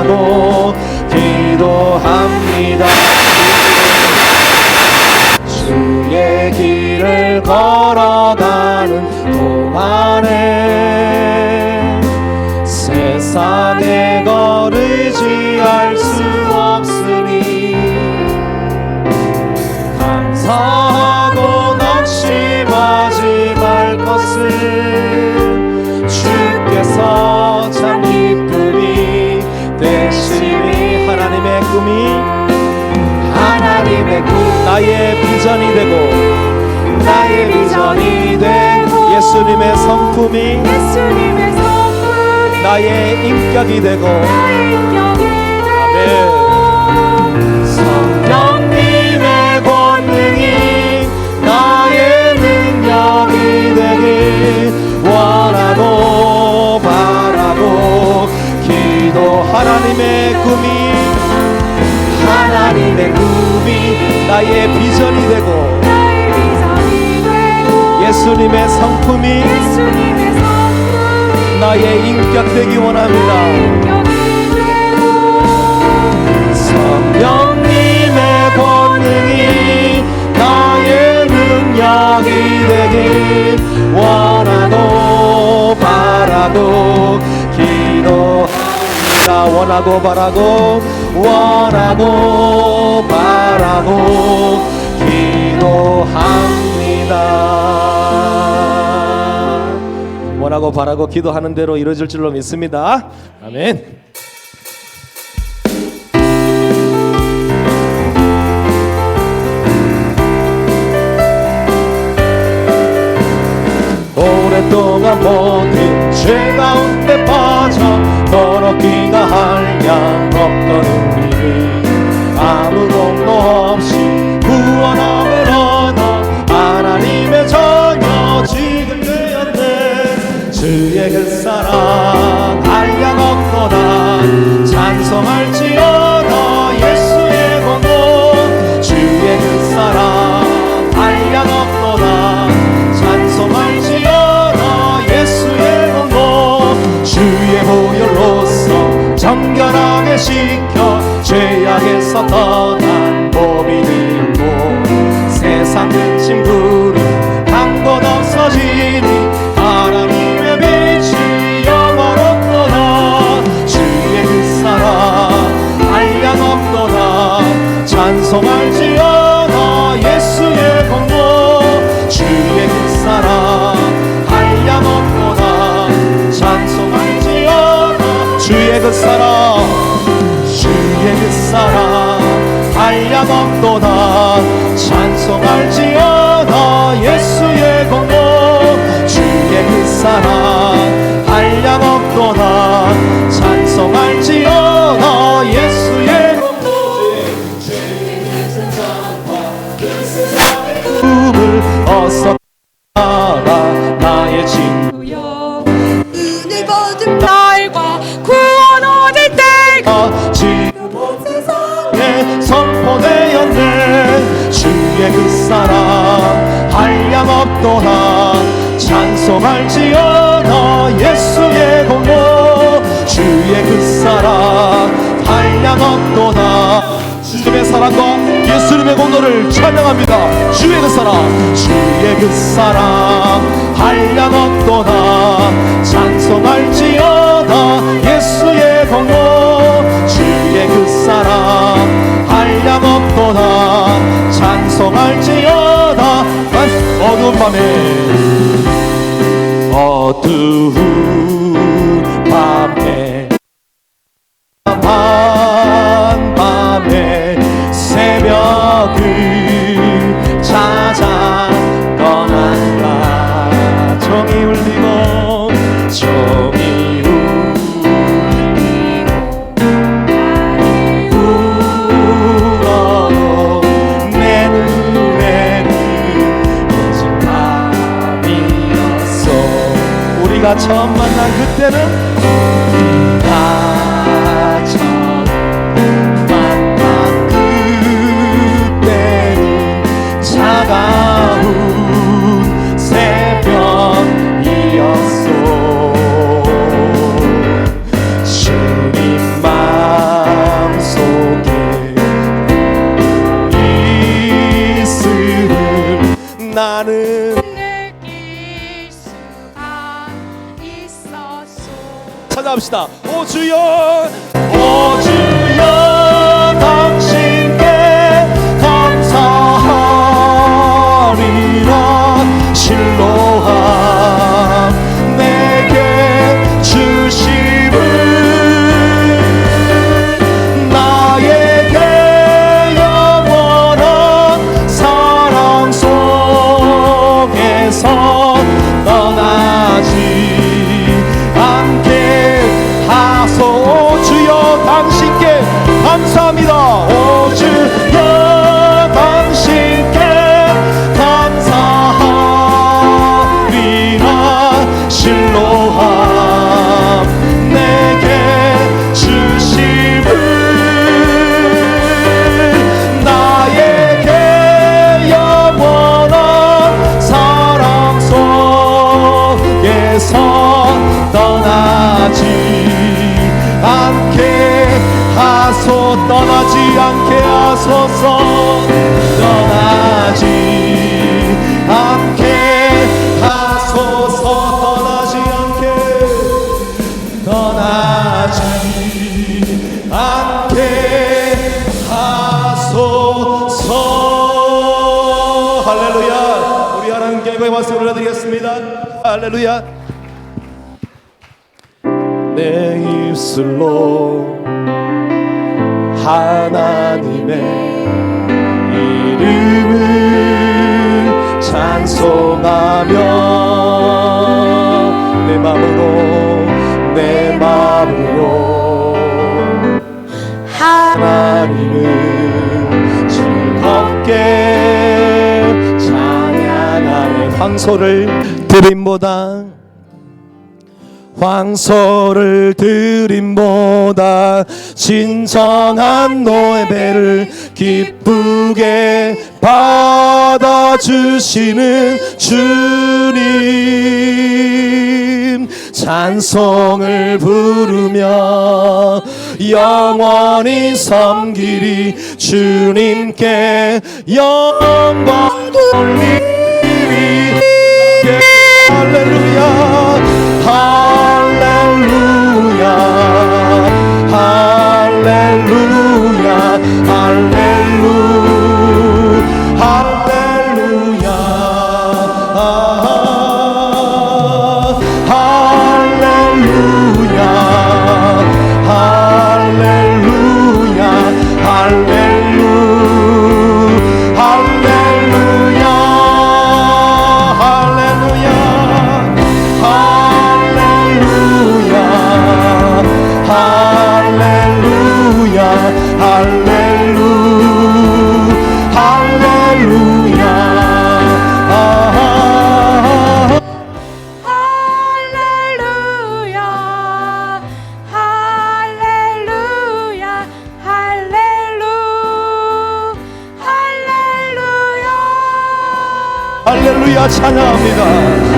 원하고 기도합니다. 주의 길을 걸어가는 동안에 세상에 거르지할 수 없으니 감사하고 낙심하지 말 것을 주께서 참 기쁨이 되시니 하나님의 꿈이 나의 비전이 되고 예수님의 성품이 나의 인격이 되고 아멘. 성령님의 권능이 나의 능력이 되길 원하고 바라고 기도. 하나님의 꿈이 나의 비전이 되고 예수님의 성품이 나의 인격 되기 원합니다. 성령님의 권능이 나의 능력이 되길 원하고 바라고 기도합니다. 원하고 바라고 기도합니다. 원하고 바라고 기도하는 대로 이루어질 줄로 믿습니다. 아멘. 오랫동안 모든 죄 가운데 빠져 더럽기가 한량없던 우리를 아무 공로 없이 구원함을 얻어 하나님의 자녀 지금 되었네. 주의 그 사랑 한량없도다 찬송할지어다 예수의 공로. 주의 그 사랑 한량없도다 찬송할지어다 예수의 공로. 주의 보혈로서 정결하게 시켜 죄악에서 떠난 몸이 되었고 세상 근심 두려움 한 곳 없어지니 하나님의 빛이 영원없도다. 주의 그 사랑 한량없도다 찬송할지어다 예수의 공로. 주의 그 사랑 한량없도다 찬송할지어다 주의 그 사랑 한량없도다 찬송할지어다 예수의 공로. 주의 그 사랑 한량없도다 찬송할지어다 예수의 공로. 주의 그 사랑과 그 세상의 꿈을 어서 따라 나의 친구여. 은혜 받은 날과 구원 얻을 때가 지금 온 세상에 선포되었네. 주의 그 사랑 한량없도다 찬송할지어다 예수의 공로. 주의 그 사랑 한량없도다. 주님의 사랑과 예수님의 공로를 찬양합니다. 주의 그 사랑 한량없도다 찬송할지어다 예수의 공로. 주의 그 사랑 한량없도다 찬송할지어다. 어두운 밤에 밤에 새벽을 찾아 떠난다. 종이 울리고 울어도 내 눈에는 오직 밤이었어. 우리가 처음 만난 그때는 주님만 합시다. 오 주여, 오 주여, 당신께 감사하리라. 실로함 내게 주심을 나에게 영원한 사랑 속에서 떠나지 않게 하소. 오 주여, 당신께 감사합니다. 오 주여, 당신께 감사하리라. 실로함 내게 주심을 나에게 영원한 사랑 속에서 떠나지 않게 하소. 떠나지 않게 하소서. 떠나지 않게 하소서. 떠나지 않게, 떠나지 않게 하소서. 할렐루야. 우리 하나님께 영광의 박수 올려드리겠습니다. 할렐루야. 내 입술로 하나님의 이름을 찬송하며 내 마음으로 하나님을 즐겁게 찬양하네. 황소를 드림보다 진정한 노예배를 기쁘게 받아주시는 주님, 찬송을 부르며 영원히 섬기리. 주님께 영광 돌리리. 할렐루야, 할렐루야, 할렐루야, 할렐루야, 할렐루야, 할렐루야, 할렐루야, 할렐루야, 할렐루야. 찬양합니다.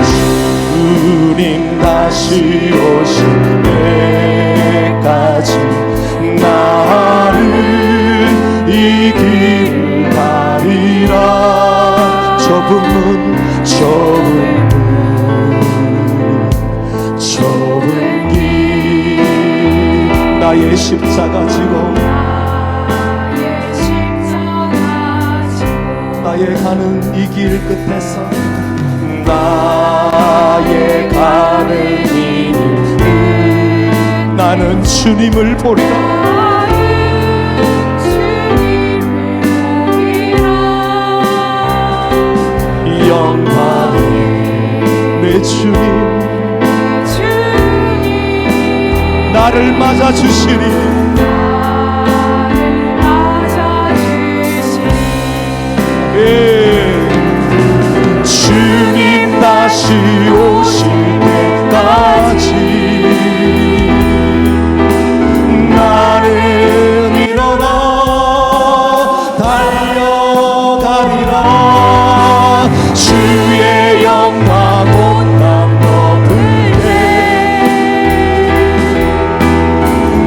주님 다시 오실 때까지 나를 이길 가리라. 좁은 길 나의 십자가 지고 나의 가는 이 길 끝에서 나의 가는 이 길 나는 주님을 보리라. 영광이 내 주님 나를 맞아주시리. 주님 다시 오실 때까지 나는 일어나 달려가리라. 주의 영광 온 땅 덮을 때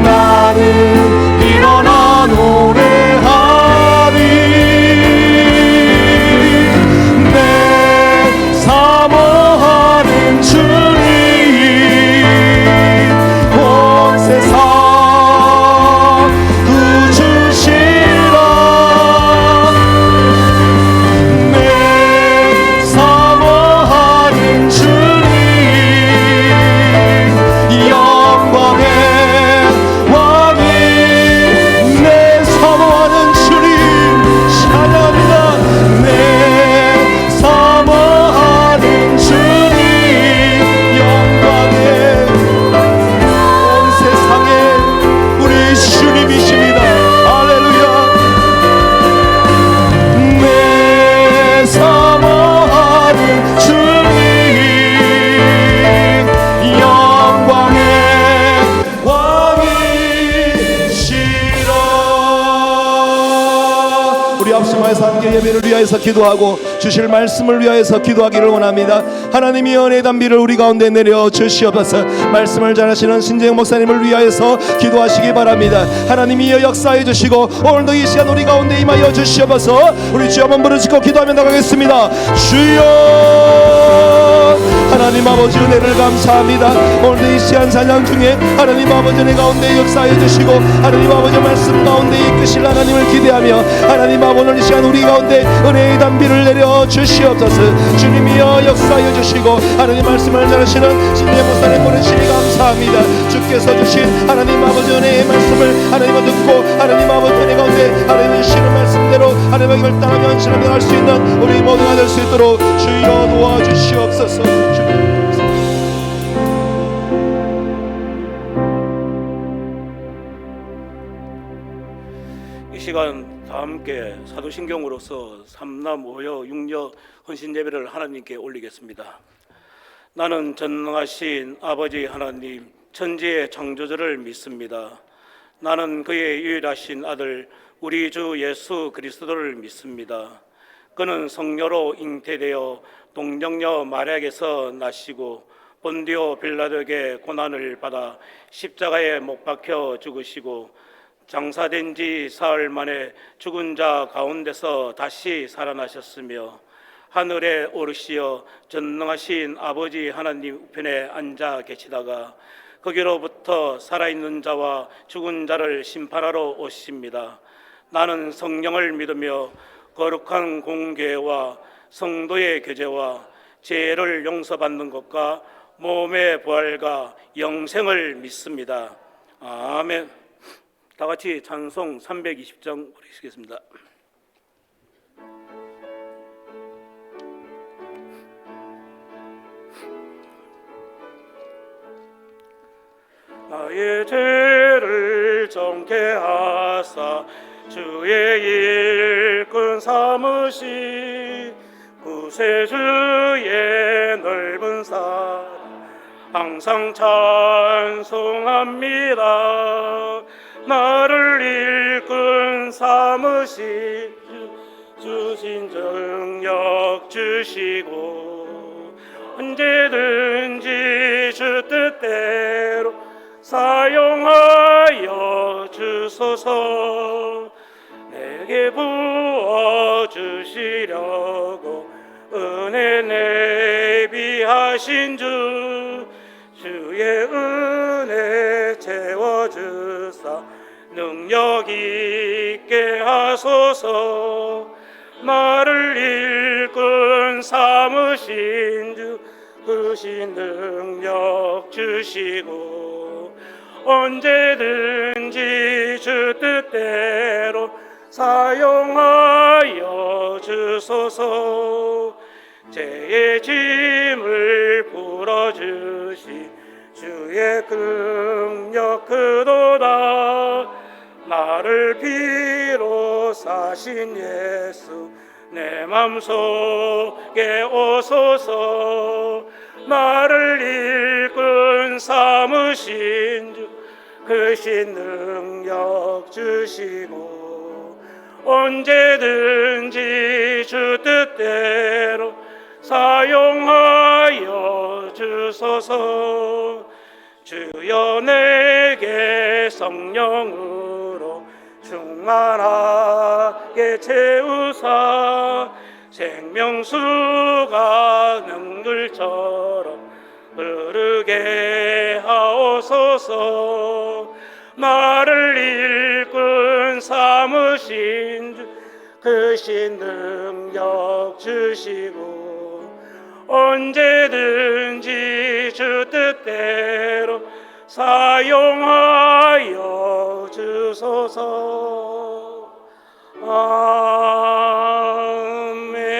나는 우리 합심하여서 함께 예배를 위하여서 기도하고 주실 말씀을 위하여서 기도하기를 원합니다. 하나님이 은혜의 담비를 우리 가운데 내려 주시옵소서. 말씀을 전하시는 신재영 목사님을 위하여서 기도하시기 바랍니다. 하나님이 역사해 주시고 오늘도 이 시간 우리 가운데 임하여 주시옵소서. 우리 주여 한번 부르짖고 기도하며 나가겠습니다. 주여, 하나님 아버지 은혜를 감사합니다. 오늘도 이 시간 찬양 중에 하나님 아버지 은혜 가운데 역사해 주시고 하나님 아버지 말씀 가운데 이끄실 하나님을 기대하며 하나님 아버지 오늘 이 시간 우리 가운데 은혜의 담비를 내려 주시옵소서. 주님이여 역사해 주시고 하나님 말씀을 전하시는 신재 목사님 보내시니 감사합니다. 주께서 주신 하나님 아버지 은혜의 말씀을 하나님을 듣고 하나님 아버지 은혜 가운데 하나님 주시는 말씀대로 하나님의 결단하며 헌신하며 갈 수 있는 우리 모두가 될 수 있도록 주여 도와주시옵소서. 이 시간 다 함께 사도신경으로서 삼남 오여 육녀 헌신 예배를 하나님께 올리겠습니다. 나는 전능하신 아버지 하나님 천지의 창조주를 믿습니다. 나는 그의 유일하신 아들 우리 주 예수 그리스도를 믿습니다. 그는 성녀로 잉태되어 동정녀 마리아에게서 나시고 본디오 빌라도에게 고난을 받아 십자가에 못 박혀 죽으시고 장사된 지 사흘 만에 죽은 자 가운데서 다시 살아나셨으며 하늘에 오르시어 전능하신 아버지 하나님 우편에 앉아 계시다가 거기로부터 살아있는 자와 죽은 자를 심판하러 오십니다. 나는 성령을 믿으며 거룩한 공교회와 성도의 교제와 죄를 용서받는 것과 몸의 부활과 영생을 믿습니다. 아멘. 다 같이 찬송 320장 부르시겠습니다. 나의 죄를 정케 하사 주의 일꾼 삼으시 구세주의 넓은 사랑 항상 찬송합니다. 나를 일꾼 삼으시 주신 능력 주시고 언제든지 주 뜻대로 사용하여 주소서. 내게 부어주시려고 은혜 내비하신 주의 은혜 채워주사 능력 있게 하소서. 나를 일꾼 삼으신 주 크신 능력 주시고 언제든지 주 뜻대로 사용하여 주소서. 죄의 짐을 풀어주시 주의 능력 크도다. 나를 피로 사신 예수 내 맘속에 오소서. 나를 일꾼 삼으신 주 크신 능력 주시고 언제든지 주 뜻대로 사용하여 주소서. 주여 내게 성령으로 충만하게 채우사 생명수가 능들처럼 흐르게 하옵소서. 나를 일꾼 삼으신 주 크신 능력 주시고 언제든지 주 뜻대로 사용하여 주소서.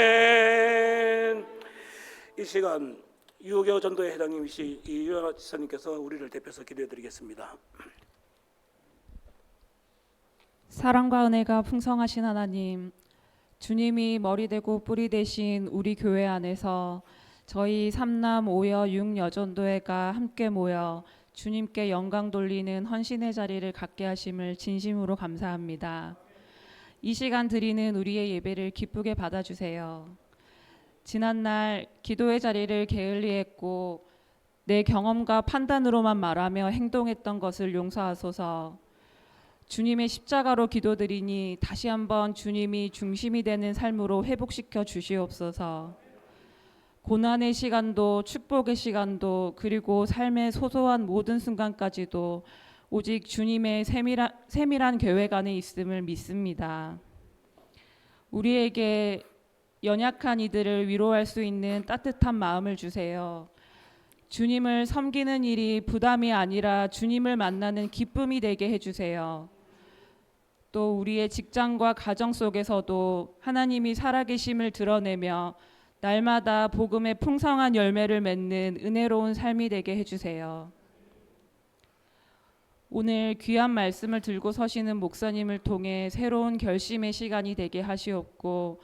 아멘. 이 시간 유교 전도회 회장님이시 이유아 지사님께서 우리를 대표해서 기도해드리겠습니다. 사랑과 은혜가 풍성하신 하나님, 주님이 머리 되고 뿌리 되신 우리 교회 안에서 저희 삼남 오여 육여전도회가 함께 모여 주님께 영광 돌리는 헌신의 자리를 갖게 하심을 진심으로 감사합니다. 이 시간 드리는 우리의 예배를 기쁘게 받아주세요. 지난날 기도의 자리를 게을리했고 내 경험과 판단으로만 말하며 행동했던 것을 용서하소서. 주님의 십자가로 기도드리니 다시 한번 주님이 중심이 되는 삶으로 회복시켜 주시옵소서. 고난의 시간도 축복의 시간도 그리고 삶의 소소한 모든 순간까지도 오직 주님의 세밀한 계획 안에 있음을 믿습니다. 우리에게 연약한 이들을 위로할 수 있는 따뜻한 마음을 주세요. 주님을 섬기는 일이 부담이 아니라 주님을 만나는 기쁨이 되게 해주세요. 또 우리의 직장과 가정 속에서도 하나님이 살아계심을 드러내며 날마다 복음의 풍성한 열매를 맺는 은혜로운 삶이 되게 해주세요. 오늘 귀한 말씀을 들고 서시는 목사님을 통해 새로운 결심의 시간이 되게 하시옵고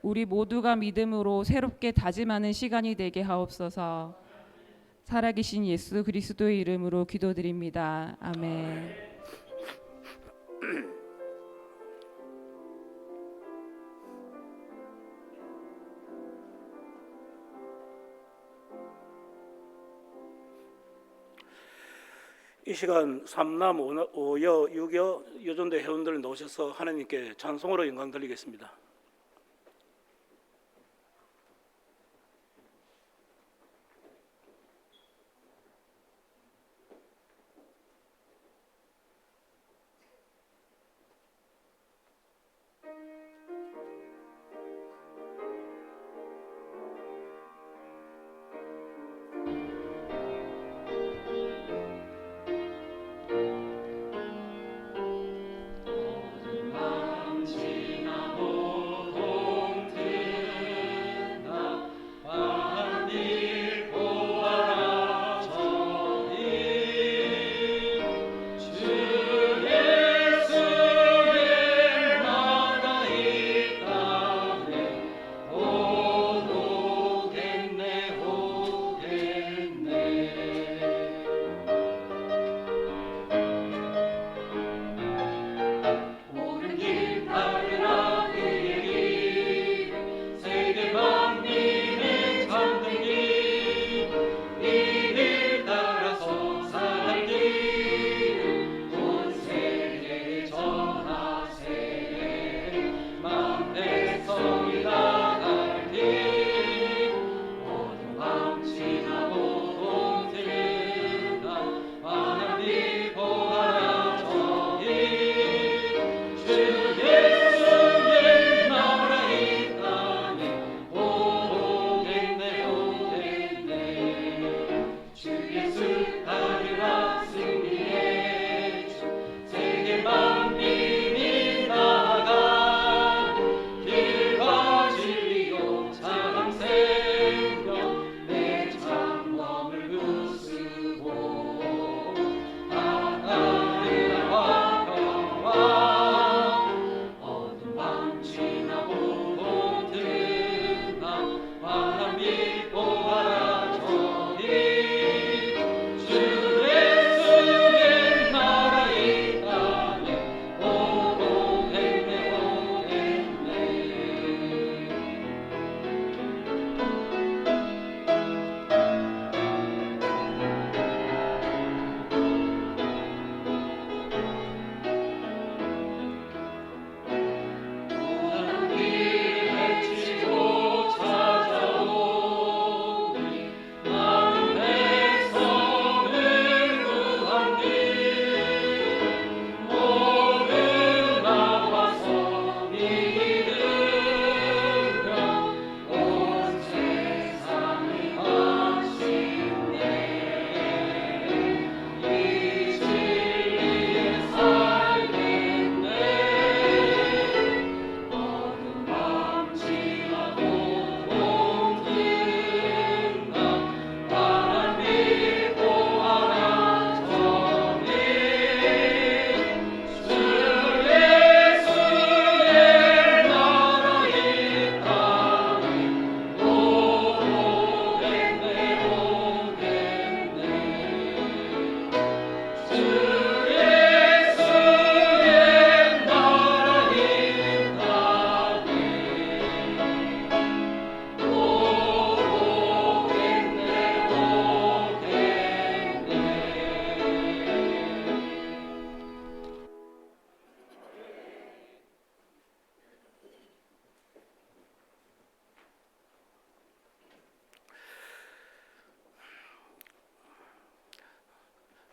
우리 모두가 믿음으로 새롭게 다짐하는 시간이 되게 하옵소서. 살아계신 예수 그리스도의 이름으로 기도드립니다. 아멘. 이 시간 삼남 오여 유교 여전대 회원들 나오셔서 하나님께 찬송으로 영광 돌리겠습니다. 지나고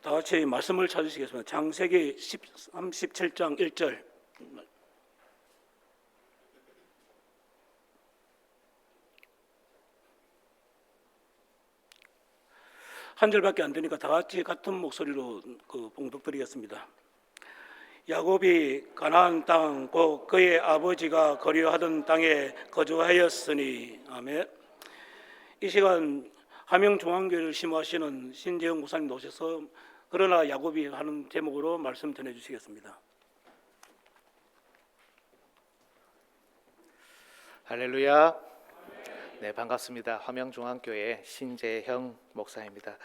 다 같이 말씀을 찾으시겠습니다. 창세기 37장 1절. 한 절밖에 안 되니까 다 같이 같은 목소리로 봉독드리겠습니다. 야곱이 가나안 땅 곧 그의 아버지가 거류하던 땅에 거주하였으니. 아멘. 이 시간 함영중앙교회를 심호하시는 신재영 목사님 오셔서 그러나 야곱이 하는 제목으로 말씀 전해주시겠습니다. 할렐루야. 네, 반갑습니다. 함영중앙교회 신재형 목사입니다.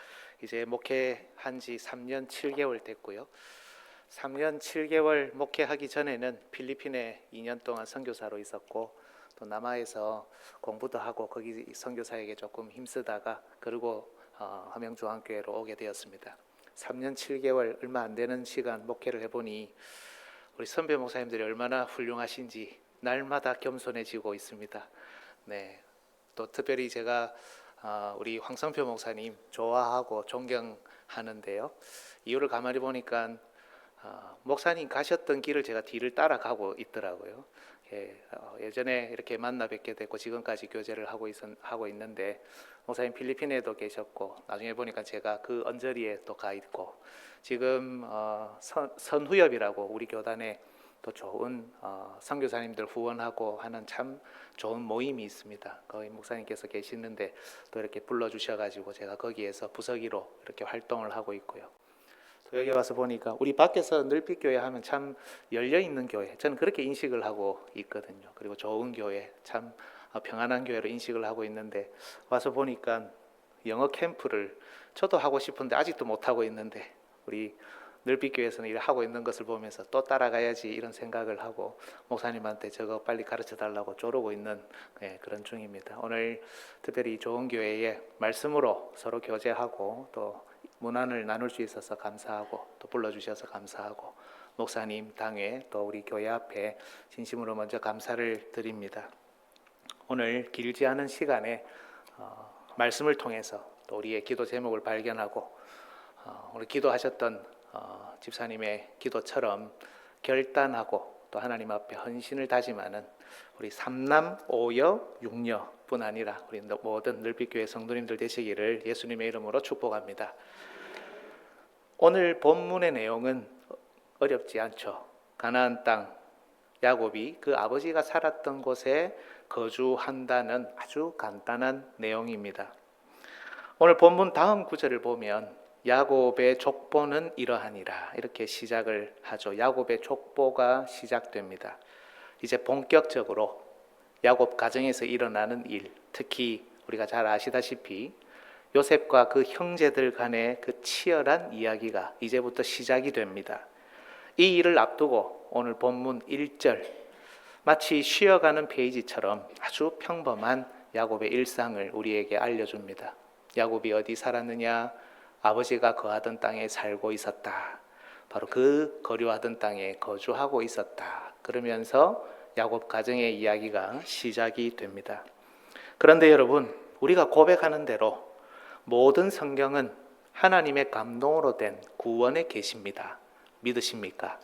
이제 목회한 지 3년 7개월 됐고요. 3년 7개월 목회하기 전에는 필리핀에 2년 동안 선교사로 있었고, 또 남아에서 공부도 하고 거기 선교사에게 조금 힘쓰다가 그리고 함영중앙교회로 오게 되었습니다. 3년 7개월 얼마 안 되는 시간 목회를 해보니 우리 선배 목사님들이 얼마나 훌륭하신지 날마다 겸손해지고 있습니다. 네, 또 특별히 제가 우리 황성표 목사님 좋아하고 존경하는데요. 이유를 가만히 보니까 목사님 가셨던 길을 제가 뒤를 따라가고 있더라고요. 예전에 이렇게 만나 뵙게 됐고 지금까지 교제를 하고 있는데, 목사님 필리핀에도 계셨고 나중에 보니까 제가 그 언저리에 또 가 있고, 지금 선후협이라고 우리 교단에 또 좋은 선교사님들 후원하고 하는 참 좋은 모임이 있습니다. 거기 목사님께서 계시는데 또 이렇게 불러주셔가지고 제가 거기에서 부서기로 이렇게 활동을 하고 있고요. 또 여기 와서 보니까 우리 밖에서 늘빛교회 하면 참 열려있는 교회, 저는 그렇게 인식을 하고 있거든요. 그리고 좋은 교회, 참 평안한 교회로 인식을 하고 있는데, 와서 보니까 영어 캠프를 저도 하고 싶은데 아직도 못하고 있는데, 우리 늘빛교회에서는 일을 하고 있는 것을 보면서 또 따라가야지 이런 생각을 하고 목사님한테 저거 빨리 가르쳐 달라고 쪼르고 있는 그런 중입니다. 오늘 특별히 좋은 교회에 말씀으로 서로 교제하고 또 문안을 나눌 수 있어서 감사하고, 또 불러주셔서 감사하고, 목사님 당회 또 우리 교회 앞에 진심으로 먼저 감사를 드립니다. 오늘 길지 않은 시간에 말씀을 통해서 또 우리의 기도 제목을 발견하고 오늘 기도하셨던 집사님의 기도처럼 결단하고 또 하나님 앞에 헌신을 다짐하는 우리 3남 5여 6녀뿐 아니라 우리 모든 늘빛교회 성도님들 되시기를 예수님의 이름으로 축복합니다. 오늘 본문의 내용은 어렵지 않죠. 가나안 땅, 야곱이 그 아버지가 살았던 곳에 거주한다는 아주 간단한 내용입니다. 오늘 본문 다음 구절을 보면 야곱의 족보는 이러하니라 이렇게 시작을 하죠. 야곱의 족보가 시작됩니다. 이제 본격적으로 야곱 가정에서 일어나는 일, 특히 우리가 잘 아시다시피 요셉과 그 형제들 간의 그 치열한 이야기가 이제부터 시작이 됩니다. 이 일을 앞두고 오늘 본문 1절, 마치 쉬어가는 페이지처럼 아주 평범한 야곱의 일상을 우리에게 알려줍니다. 야곱이 어디 살았느냐? 아버지가 거하던 땅에 살고 있었다. 바로 그 거류하던 땅에 거주하고 있었다. 그러면서 야곱 가정의 이야기가 시작이 됩니다. 그런데 여러분, 우리가 고백하는 대로 모든 성경은 하나님의 감동으로 된 구원의 계시입니다. 믿으십니까?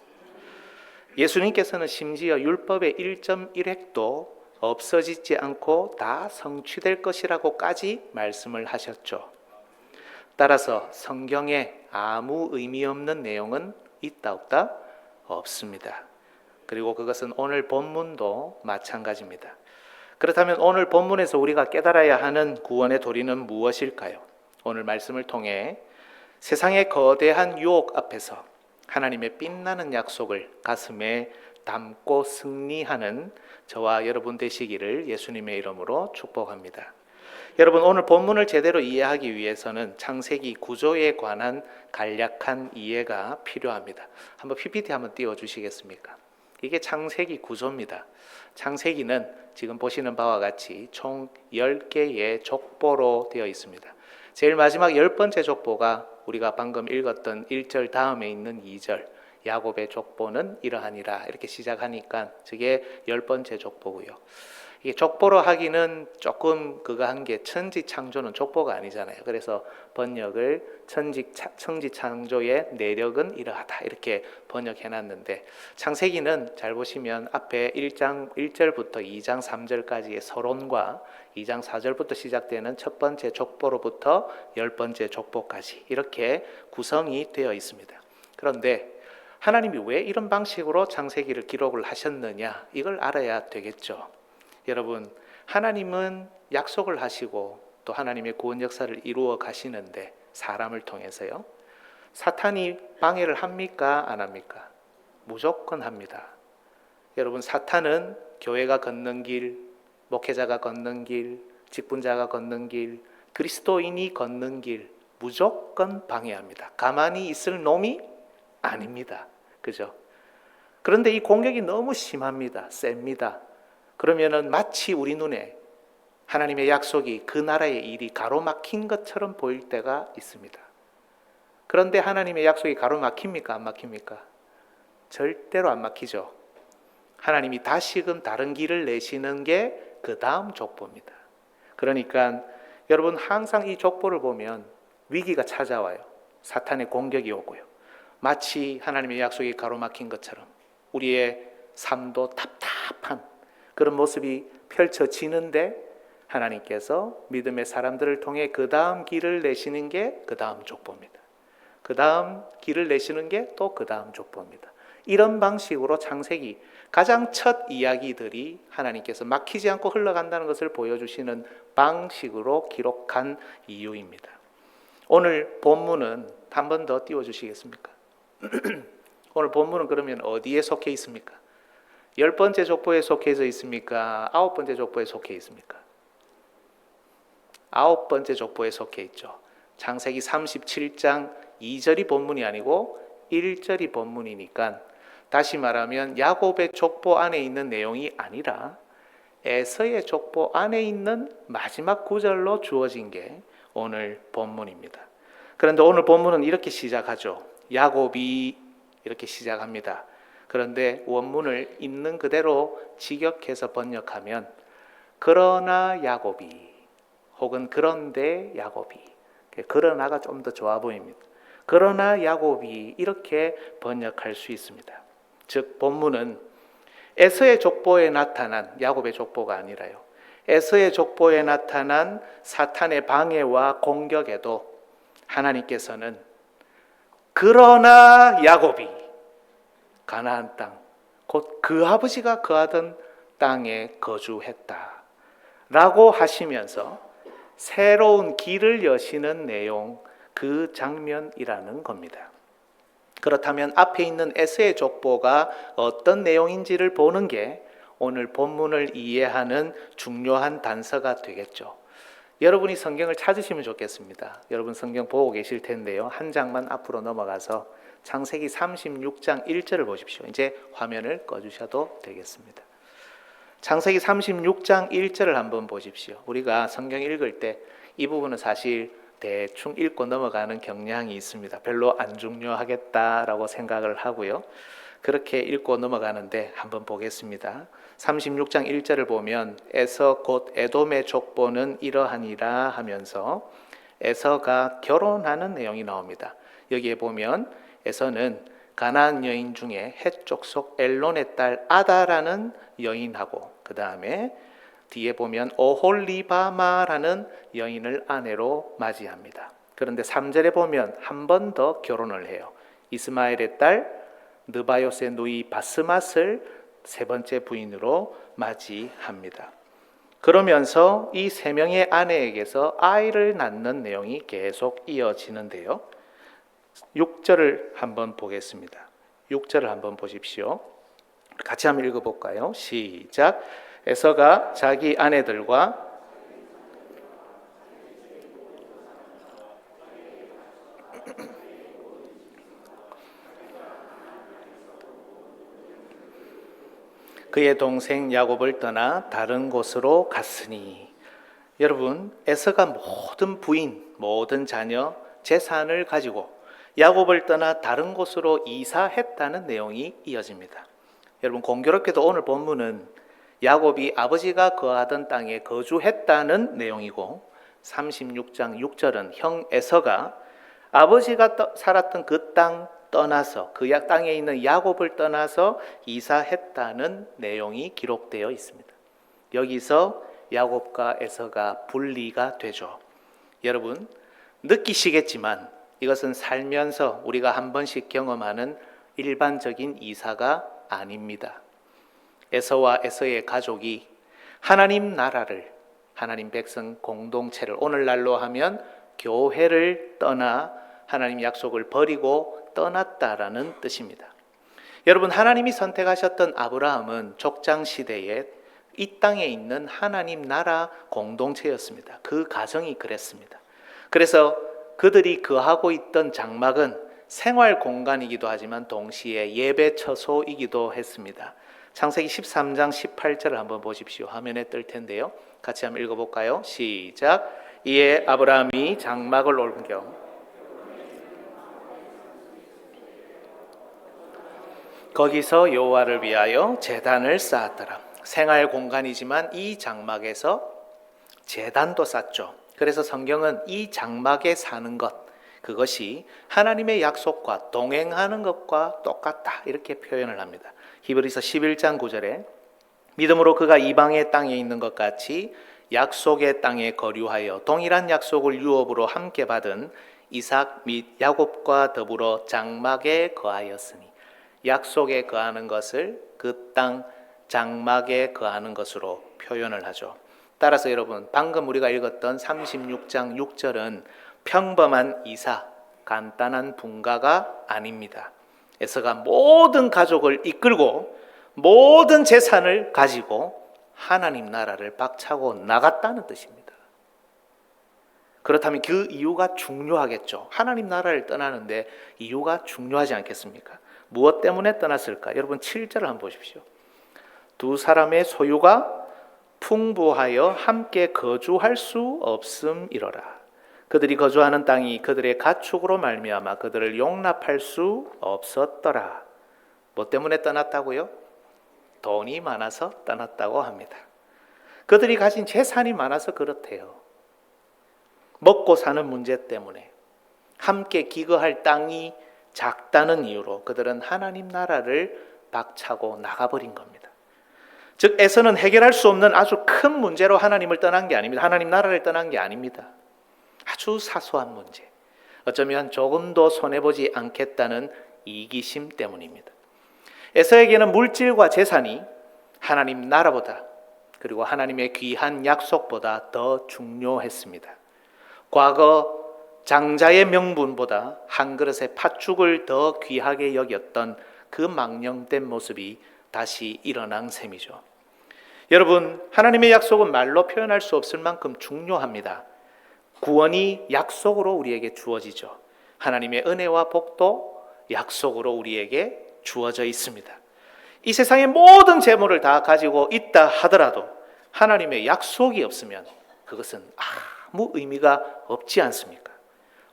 예수님께서는 심지어 율법의 1.1획도 없어지지 않고 다 성취될 것이라고까지 말씀을 하셨죠. 따라서 성경에 아무 의미 없는 내용은 있다 없다? 없습니다. 그리고 그것은 오늘 본문도 마찬가지입니다. 그렇다면 오늘 본문에서 우리가 깨달아야 하는 구원의 도리는 무엇일까요? 오늘 말씀을 통해 세상의 거대한 유혹 앞에서 하나님의 빛나는 약속을 가슴에 담고 승리하는 저와 여러분 되시기를 예수님의 이름으로 축복합니다. 여러분, 오늘 본문을 제대로 이해하기 위해서는 창세기 구조에 관한 간략한 이해가 필요합니다. 한번 PPT 한번 띄워주시겠습니까? 이게 창세기 구조입니다. 창세기는 지금 보시는 바와 같이 총 10개의 족보로 되어 있습니다. 제일 마지막 10번째 족보가 우리가 방금 읽었던 1절 다음에 있는 2절, 야곱의 족보는 이러하니라 이렇게 시작하니까 저게 10번째 족보고요. 이게 족보로 하기는 조금 그거 한 게 천지창조는 족보가 아니잖아요. 그래서 번역을 천지창조의 내력은 이러하다 이렇게 번역해놨는데, 창세기는 잘 보시면 앞에 1장 1절부터 2장 3절까지의 서론과 2장 4절부터 시작되는 첫 번째 족보로부터 10번째 족보까지 이렇게 구성이 되어 있습니다. 그런데 하나님이 왜 이런 방식으로 창세기를 기록을 하셨느냐, 이걸 알아야 되겠죠. 여러분, 하나님은 약속을 하시고 또 하나님의 구원 역사를 이루어 가시는데 사람을 통해서요. 사탄이 방해를 합니까? 안 합니까? 무조건 합니다. 여러분, 사탄은 교회가 걷는 길, 목회자가 걷는 길, 직분자가 걷는 길, 그리스도인이 걷는 길 무조건 방해합니다. 가만히 있을 놈이 아닙니다. 그죠? 그런데 이 공격이 너무 심합니다. 셉니다. 그러면은 마치 우리 눈에 하나님의 약속이 그 나라의 일이 가로막힌 것처럼 보일 때가 있습니다. 그런데 하나님의 약속이 가로막힙니까? 안 막힙니까? 절대로 안 막히죠. 하나님이 다시금 다른 길을 내시는 게 그 다음 족보입니다. 그러니까 여러분, 항상 이 족보를 보면 위기가 찾아와요. 사탄의 공격이 오고요. 마치 하나님의 약속이 가로막힌 것처럼 우리의 삶도 답답한 그런 모습이 펼쳐지는데, 하나님께서 믿음의 사람들을 통해 그 다음 길을 내시는 게 그 다음 족보입니다. 그 다음 길을 내시는 게 또 그 다음 족보입니다. 이런 방식으로 창세기 가장 첫 이야기들이 하나님께서 막히지 않고 흘러간다는 것을 보여주시는 방식으로 기록한 이유입니다. 오늘 본문은 한 번 더 띄워주시겠습니까? 오늘 본문은 그러면 어디에 속해 있습니까? 10번째 족보에 속해져 있습니까? 9번째 족보에 속해 있습니까? 9번째 족보에 속해 있죠. 창세기 37장 2절이 본문이 아니고 1절이 본문이니까, 다시 말하면 야곱의 족보 안에 있는 내용이 아니라 에서의 족보 안에 있는 마지막 구절로 주어진 게 오늘 본문입니다. 그런데 오늘 본문은 이렇게 시작하죠. 야곱이 이렇게 시작합니다. 그런데 원문을 있는 그대로 직역해서 번역하면 그러나 야곱이, 혹은 그런데 야곱이, 그러나가 좀 더 좋아 보입니다. 그러나 야곱이, 이렇게 번역할 수 있습니다. 즉 본문은 에서의 족보에 나타난, 야곱의 족보가 아니라요, 에서의 족보에 나타난 사탄의 방해와 공격에도 하나님께서는 그러나 야곱이 가나안 땅, 곧 그 아버지가 거하던 땅에 거주했다 라고 하시면서 새로운 길을 여시는 내용, 그 장면이라는 겁니다. 그렇다면 앞에 있는 에서의 족보가 어떤 내용인지를 보는 게 오늘 본문을 이해하는 중요한 단서가 되겠죠. 여러분이 성경을 찾으시면 좋겠습니다. 여러분 성경 보고 계실 텐데요. 한 장만 앞으로 넘어가서 창세기 36장 1절을 보십시오. 이제 화면을 꺼주셔도 되겠습니다. 창세기 36장 1절을 한번 보십시오. 우리가 성경 읽을 때 이 부분은 사실 대충 읽고 넘어가는 경향이 있습니다. 별로 안 중요하겠다라고 생각을 하고요. 그렇게 읽고 넘어가는데 한번 보겠습니다. 36장 1절을 보면 에서 곧 에돔의 족보는 이러하니라 하면서 에서가 결혼하는 내용이 나옵니다. 여기에 보면 에서는 가나안 여인 중에 헷 족속 엘론의 딸 아다라는 여인하고, 그 다음에 뒤에 보면 오홀리바마라는 여인을 아내로 맞이합니다. 그런데 3절에 보면 한 번 더 결혼을 해요. 이스마엘의 딸 느바요스의 누이 바스맛을 세 번째 부인으로 맞이합니다. 그러면서 이 세 명의 아내에게서 아이를 낳는 내용이 계속 이어지는데요. 6절을 한번 보겠습니다. 6절을 한번 보십시오. 같이 한번 읽어볼까요? 시작. 에서가 자기 아내들과 그의 동생 야곱을 떠나 다른 곳으로 갔으니, 여러분 에서가 모든 부인, 모든 자녀, 재산을 가지고 야곱을 떠나 다른 곳으로 이사했다는 내용이 이어집니다. 여러분 공교롭게도 오늘 본문은 야곱이 아버지가 거하던 땅에 거주했다는 내용이고, 36장 6절은 형 에서가 아버지가 살았던 그 땅 떠나서 그 땅에 있는 야곱을 떠나서 이사했다는 내용이 기록되어 있습니다. 여기서 야곱과 에서가 분리가 되죠. 여러분 느끼시겠지만 이것은 살면서 우리가 한 번씩 경험하는 일반적인 이사가 아닙니다. 에서와 에서의 가족이 하나님 나라를, 하나님 백성 공동체를, 오늘날로 하면 교회를 떠나 하나님 약속을 버리고 떠났다라는 뜻입니다. 여러분 하나님이 선택하셨던 아브라함은 족장 시대에 이 땅에 있는 하나님 나라 공동체였습니다. 그 가정이 그랬습니다. 그래서 그들이 거하고 있던 장막은 생활 공간이기도 하지만 동시에 예배 처소이기도 했습니다. 창세기 13장 18절을 한번 보십시오. 화면에 뜰 텐데요. 같이 한번 읽어볼까요? 시작. 이에 아브라함이 장막을 옮겨 거기서 여호와를 위하여 제단을 쌓았더라. 생활 공간이지만 이 장막에서 제단도 쌓죠. 그래서 성경은 이 장막에 사는 것, 그것이 하나님의 약속과 동행하는 것과 똑같다 이렇게 표현을 합니다. 히브리서 11장 9절에 믿음으로 그가 이방의 땅에 있는 것 같이 약속의 땅에 거류하여 동일한 약속을 유업으로 함께 받은 이삭 및 야곱과 더불어 장막에 거하였으니, 약속에 거하는 것을 그 땅 장막에 거하는 것으로 표현을 하죠. 따라서 여러분 방금 우리가 읽었던 36장 6절은 평범한 이사, 간단한 분가가 아닙니다. 에서가 모든 가족을 이끌고 모든 재산을 가지고 하나님 나라를 박차고 나갔다는 뜻입니다. 그렇다면 그 이유가 중요하겠죠. 하나님 나라를 떠나는데 이유가 중요하지 않겠습니까? 무엇 때문에 떠났을까? 여러분 7절을 한번 보십시오. 두 사람의 소유가 풍부하여 함께 거주할 수 없음이로라. 그들이 거주하는 땅이 그들의 가축으로 말미암아 그들을 용납할 수 없었더라. 뭐 때문에 떠났다고요? 돈이 많아서 떠났다고 합니다. 그들이 가진 재산이 많아서 그렇대요. 먹고 사는 문제 때문에, 함께 기거할 땅이 작다는 이유로 그들은 하나님 나라를 박차고 나가버린 겁니다. 즉 에서는 해결할 수 없는 아주 큰 문제로 하나님을 떠난 게 아닙니다. 하나님 나라를 떠난 게 아닙니다. 아주 사소한 문제, 어쩌면 조금도 손해보지 않겠다는 이기심 때문입니다. 에서에게는 물질과 재산이 하나님 나라보다, 그리고 하나님의 귀한 약속보다 더 중요했습니다. 과거 장자의 명분보다 한 그릇의 팥죽을 더 귀하게 여겼던 그 망령된 모습이 다시 일어난 셈이죠. 여러분 하나님의 약속은 말로 표현할 수 없을 만큼 중요합니다. 구원이 약속으로 우리에게 주어지죠. 하나님의 은혜와 복도 약속으로 우리에게 주어져 있습니다. 이 세상의 모든 재물을 다 가지고 있다 하더라도 하나님의 약속이 없으면 그것은 아무 의미가 없지 않습니까?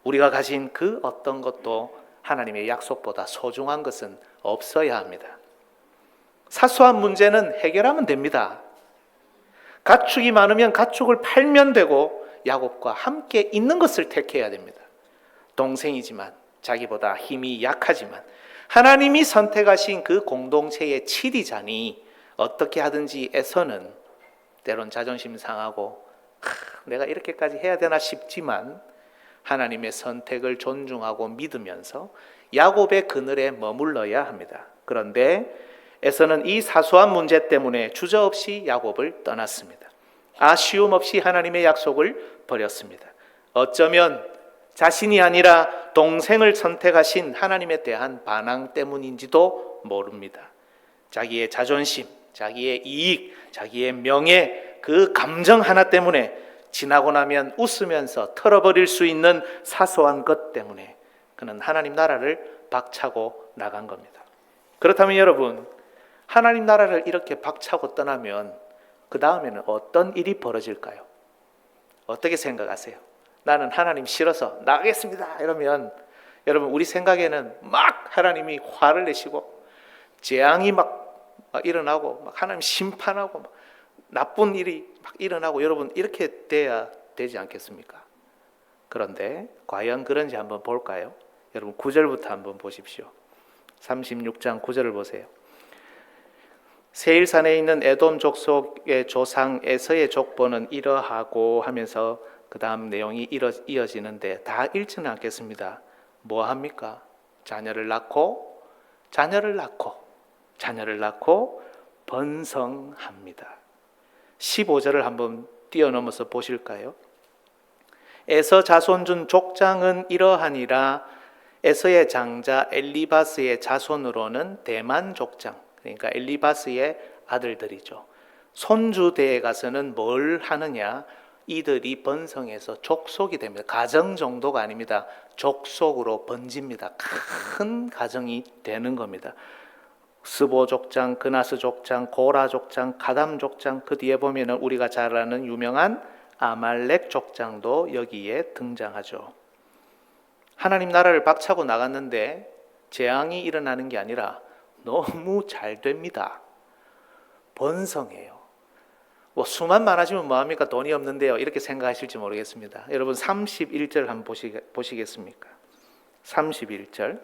우리가 가진 그 어떤 것도 하나님의 약속보다 소중한 것은 없어야 합니다. 사소한 문제는 해결하면 됩니다. 가축이 많으면 가축을 팔면 되고 야곱과 함께 있는 것을 택해야 됩니다. 동생이지만 자기보다 힘이 약하지만 하나님이 선택하신 그 공동체의 칠이자니 어떻게 하든지 에서는 때론 자존심 상하고 내가 이렇게까지 해야 되나 싶지만 하나님의 선택을 존중하고 믿으면서 야곱의 그늘에 머물러야 합니다. 그런데 에서는 이 사소한 문제 때문에 주저없이 야곱을 떠났습니다. 아쉬움 없이 하나님의 약속을 버렸습니다. 어쩌면 자신이 아니라 동생을 선택하신 하나님에 대한 반항 때문인지도 모릅니다. 자기의 자존심, 자기의 이익, 자기의 명예, 그 감정 하나 때문에 지나고 나면 웃으면서 털어버릴 수 있는 사소한 것 때문에 그는 하나님 나라를 박차고 나간 겁니다. 그렇다면 여러분, 하나님 나라를 이렇게 박차고 떠나면 그 다음에는 어떤 일이 벌어질까요? 어떻게 생각하세요? 나는 하나님 싫어서 나가겠습니다 이러면 여러분 우리 생각에는 막 하나님이 화를 내시고 재앙이 막 막 일어나고 막 하나님 심판하고 막 나쁜 일이 막 일어나고 여러분 이렇게 돼야 되지 않겠습니까? 그런데 과연 그런지 한번 볼까요? 여러분 9절부터 한번 보십시오. 36장 9절을 보세요. 세일산에 있는 에돔 족속의 조상 에서의 족보는 이러하고 하면서 그 다음 내용이 이어지는데 다 읽지는 않겠습니다. 뭐 합니까? 자녀를 낳고 번성합니다. 15절을 한번 뛰어넘어서 보실까요? 에서 자손 중 족장은 이러하니라. 에서의 장자 엘리바스의 자손으로는 대만 족장, 그러니까 엘리바스의 아들들이죠. 손주대에 가서는 뭘 하느냐? 이들이 번성해서 족속이 됩니다. 가정 정도가 아닙니다. 족속으로 번집니다. 큰 가정이 되는 겁니다. 스보 족장, 그나스 족장, 고라 족장, 가담 족장, 그 뒤에 보면은 우리가 잘 아는 유명한 아말렉 족장도 여기에 등장하죠. 하나님 나라를 박차고 나갔는데 재앙이 일어나는 게 아니라 너무 잘 됩니다. 번성해요. 뭐 수만 많아지면 뭐합니까? 돈이 없는데요. 이렇게 생각하실지 모르겠습니다. 여러분 31절 한번 보시겠습니까? 31절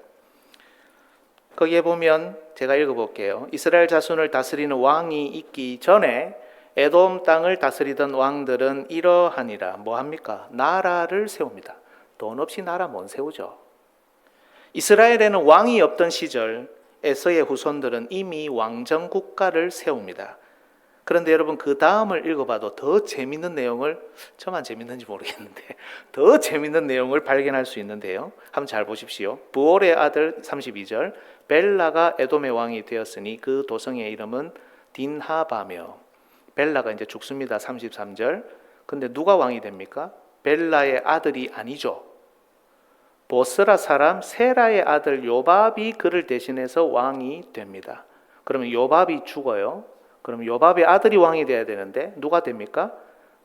거기에 보면 제가 읽어볼게요. 이스라엘 자손을 다스리는 왕이 있기 전에 에돔 땅을 다스리던 왕들은 이러하니라. 뭐합니까? 나라를 세웁니다. 돈 없이 나라 못 세우죠. 이스라엘에는 왕이 없던 시절 에서의 후손들은 이미 왕정 국가를 세웁니다. 그런데 여러분 그 다음을 읽어봐도 더 재밌는 내용을, 저만 재밌는지 모르겠는데 더 재밌는 내용을 발견할 수 있는데요. 한번 잘 보십시오. 부올의 아들 32절 벨라가 에돔의 왕이 되었으니 그 도성의 이름은 딘하바며, 벨라가 이제 죽습니다. 33절. 근데 누가 왕이 됩니까? 벨라의 아들이 아니죠. 보스라 사람 세라의 아들 요밥이 그를 대신해서 왕이 됩니다. 그러면 요밥이 죽어요. 그럼 요밥의 아들이 왕이 돼야 되는데 누가 됩니까?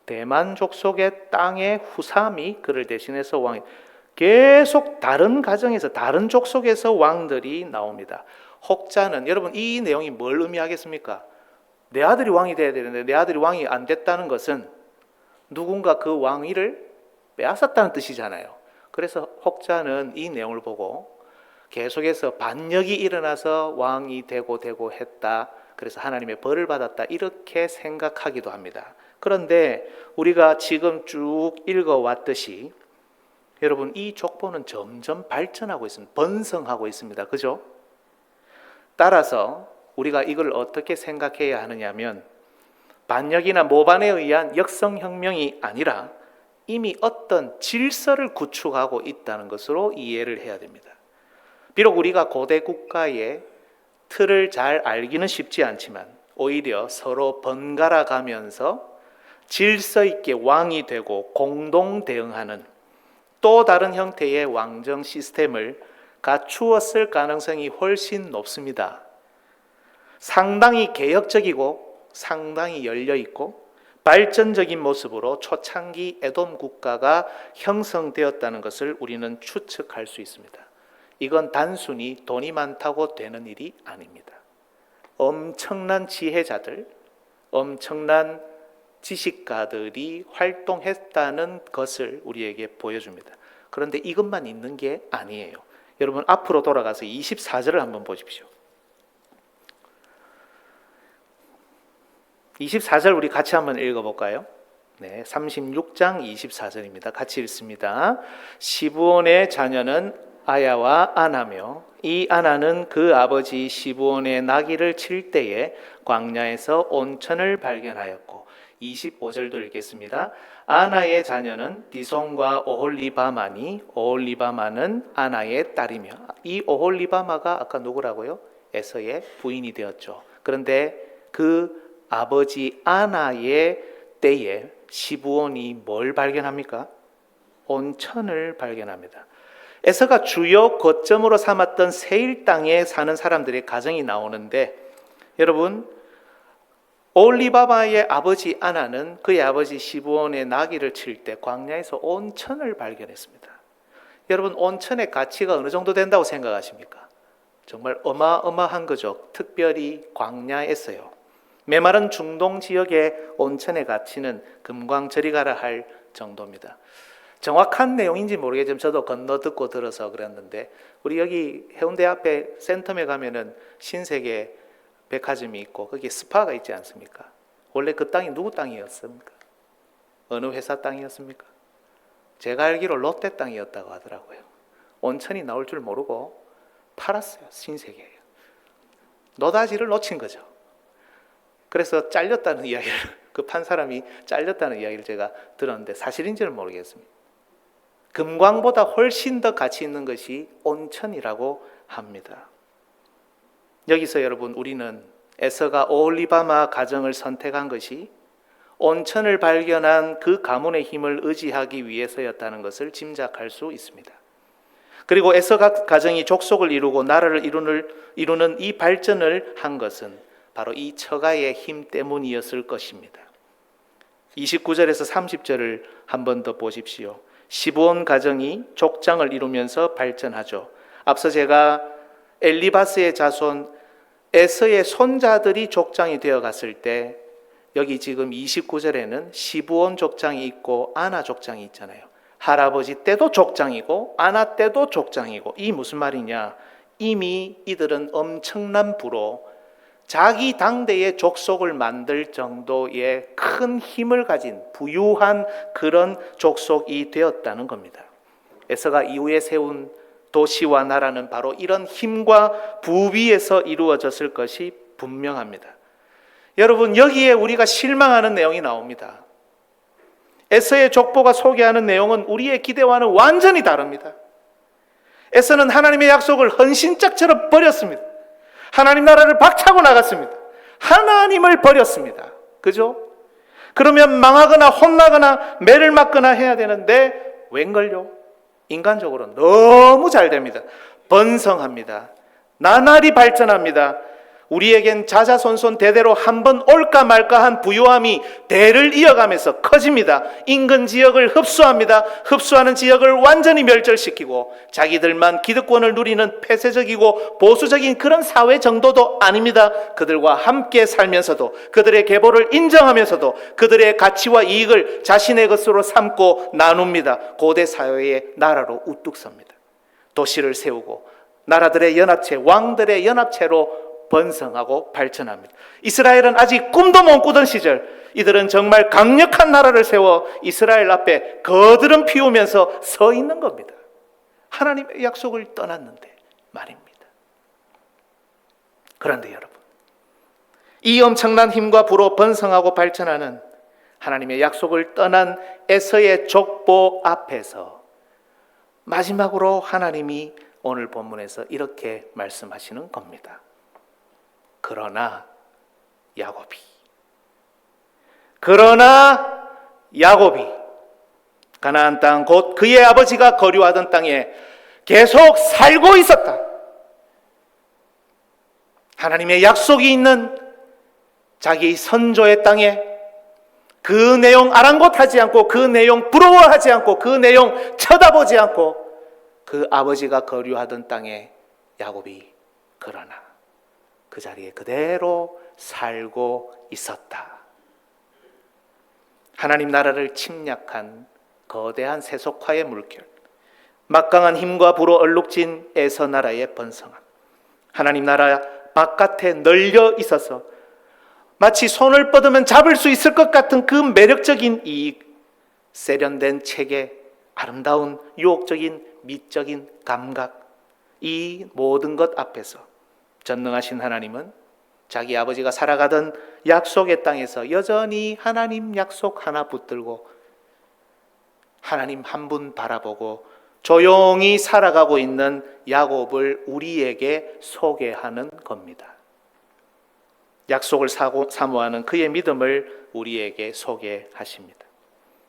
대만 족속의 땅의 후삼이 그를 대신해서 왕이. 계속 다른 가정에서 다른 족속에서 왕들이 나옵니다. 혹자는 여러분 이 내용이 뭘 의미하겠습니까? 내 아들이 왕이 돼야 되는데 내 아들이 왕이 안 됐다는 것은 누군가 그 왕위를 빼앗았다는 뜻이잖아요. 그래서 혹자는 이 내용을 보고 계속해서 반역이 일어나서 왕이 되고 했다. 그래서 하나님의 벌을 받았다. 이렇게 생각하기도 합니다. 그런데 우리가 지금 쭉 읽어왔듯이 여러분 이 족보는 점점 발전하고 있습니다. 번성하고 있습니다. 그죠? 따라서 우리가 이걸 어떻게 생각해야 하느냐면 반역이나 모반에 의한 역성혁명이 아니라 이미 어떤 질서를 구축하고 있다는 것으로 이해를 해야 됩니다. 비록 우리가 고대 국가의 틀을 잘 알기는 쉽지 않지만 오히려 서로 번갈아 가면서 질서 있게 왕이 되고 공동 대응하는 또 다른 형태의 왕정 시스템을 갖추었을 가능성이 훨씬 높습니다. 상당히 개혁적이고 상당히 열려있고 발전적인 모습으로 초창기 에돔 국가가 형성되었다는 것을 우리는 추측할 수 있습니다. 이건 단순히 돈이 많다고 되는 일이 아닙니다. 엄청난 지혜자들, 엄청난 지식가들이 활동했다는 것을 우리에게 보여줍니다. 그런데 이것만 있는 게 아니에요. 여러분 앞으로 돌아가서 24절을 한번 보십시오. 24절 우리 같이 한번 읽어볼까요? 네, 36장 24절입니다. 같이 읽습니다. 시브온의 자녀는 아야와 아나며 이 아나는 그 아버지 시브온의 나귀를 칠 때에 광야에서 온천을 발견하였고 25절도 읽겠습니다. 아나의 자녀는 디손과 오홀리바마니 오홀리바마는 아나의 딸이며 이 오홀리바마가 아까 누구라고요? 에서의 부인이 되었죠. 그런데 그 아버지 아나의 때에 시브온이 뭘 발견합니까? 온천을 발견합니다. 에서가 주요 거점으로 삼았던 세일 땅에 사는 사람들의 가정이 나오는데 여러분 오홀리바마의 아버지 아나는 그의 아버지 시브온의 나귀를 칠 때 광야에서 온천을 발견했습니다. 여러분 온천의 가치가 어느 정도 된다고 생각하십니까? 정말 어마어마한 거죠. 특별히 광야에서요. 메마른 중동 지역의 온천에 갇히는 금광저리 가라 할 정도입니다. 정확한 내용인지 모르겠지만 저도 건너 듣고 들어서 그랬는데, 우리 여기 해운대 앞에 센텀에 가면은 신세계 백화점이 있고 거기 스파가 있지 않습니까? 원래 그 땅이 누구 땅이었습니까? 어느 회사 땅이었습니까? 제가 알기로 롯데 땅이었다고 하더라고요. 온천이 나올 줄 모르고 팔았어요. 신세계에. 노다지를 놓친 거죠. 그래서 잘렸다는 이야기를, 그 판 사람이 잘렸다는 이야기를 제가 들었는데 사실인지는 모르겠습니다. 금광보다 훨씬 더 가치 있는 것이 온천이라고 합니다. 여기서 여러분, 우리는 에서가 오홀리바마 가정을 선택한 것이 온천을 발견한 그 가문의 힘을 의지하기 위해서였다는 것을 짐작할 수 있습니다. 그리고 에서 가정이 족속을 이루고 나라를 이루는 이 발전을 한 것은 바로 이 처가의 힘 때문이었을 것입니다. 29절에서 30절을 한 번 더 보십시오. 시브온 가정이 족장을 이루면서 발전하죠. 앞서 제가 엘리바스의 자손 에서의 손자들이 족장이 되어 갔을 때, 여기 지금 29절에는 시브온 족장이 있고 아나 족장이 있잖아요. 할아버지 때도 족장이고 아나 때도 족장이고, 이 무슨 말이냐? 이미 이들은 엄청난 부로 자기 당대의 족속을 만들 정도의 큰 힘을 가진 부유한 그런 족속이 되었다는 겁니다. 에서가 이후에 세운 도시와 나라는 바로 이런 힘과 부위에서 이루어졌을 것이 분명합니다. 여러분, 여기에 우리가 실망하는 내용이 나옵니다. 에서의 족보가 소개하는 내용은 우리의 기대와는 완전히 다릅니다. 에서는 하나님의 약속을 헌신짝처럼 버렸습니다. 하나님 나라를 박차고 나갔습니다. 하나님을 버렸습니다. 그죠? 그러면 망하거나 혼나거나 매를 맞거나 해야 되는데 웬걸요? 인간적으로 너무 잘 됩니다. 번성합니다. 나날이 발전합니다. 우리에겐 자자손손 대대로 한번 올까 말까한 부유함이 대를 이어가면서 커집니다. 인근 지역을 흡수합니다. 흡수하는 지역을 완전히 멸절시키고 자기들만 기득권을 누리는 폐쇄적이고 보수적인 그런 사회 정도도 아닙니다. 그들과 함께 살면서도, 그들의 계보를 인정하면서도 그들의 가치와 이익을 자신의 것으로 삼고 나눕니다. 고대 사회의 나라로 우뚝 섭니다. 도시를 세우고 나라들의 연합체, 왕들의 연합체로 번성하고 발전합니다. 이스라엘은 아직 꿈도 못 꾸던 시절, 이들은 정말 강력한 나라를 세워 이스라엘 앞에 거드름 피우면서 서 있는 겁니다. 하나님의 약속을 떠났는데 말입니다. 그런데 여러분, 이 엄청난 힘과 부로 번성하고 발전하는 하나님의 약속을 떠난 에서의 족보 앞에서 마지막으로 하나님이 오늘 본문에서 이렇게 말씀하시는 겁니다. 그러나 야곱이 가나안 땅 곧 그의 아버지가 거류하던 땅에 계속 살고 있었다. 하나님의 약속이 있는 자기 선조의 땅에 그 내용 아랑곳하지 않고, 그 내용 부러워하지 않고, 그 내용 쳐다보지 않고 그 아버지가 거류하던 땅에 야곱이 그러나 그 자리에 그대로 살고 있었다. 하나님 나라를 침략한 거대한 세속화의 물결, 막강한 힘과 부로 얼룩진 에서 나라의 번성함, 하나님 나라 바깥에 널려 있어서 마치 손을 뻗으면 잡을 수 있을 것 같은 그 매력적인 이익, 세련된 체계, 아름다운 유혹적인 미적인 감각, 이 모든 것 앞에서 전능하신 하나님은 자기 아버지가 살아가던 약속의 땅에서 여전히 하나님 약속 하나 붙들고 하나님 한 분 바라보고 조용히 살아가고 있는 야곱을 우리에게 소개하는 겁니다. 약속을 사모하는 그의 믿음을 우리에게 소개하십니다.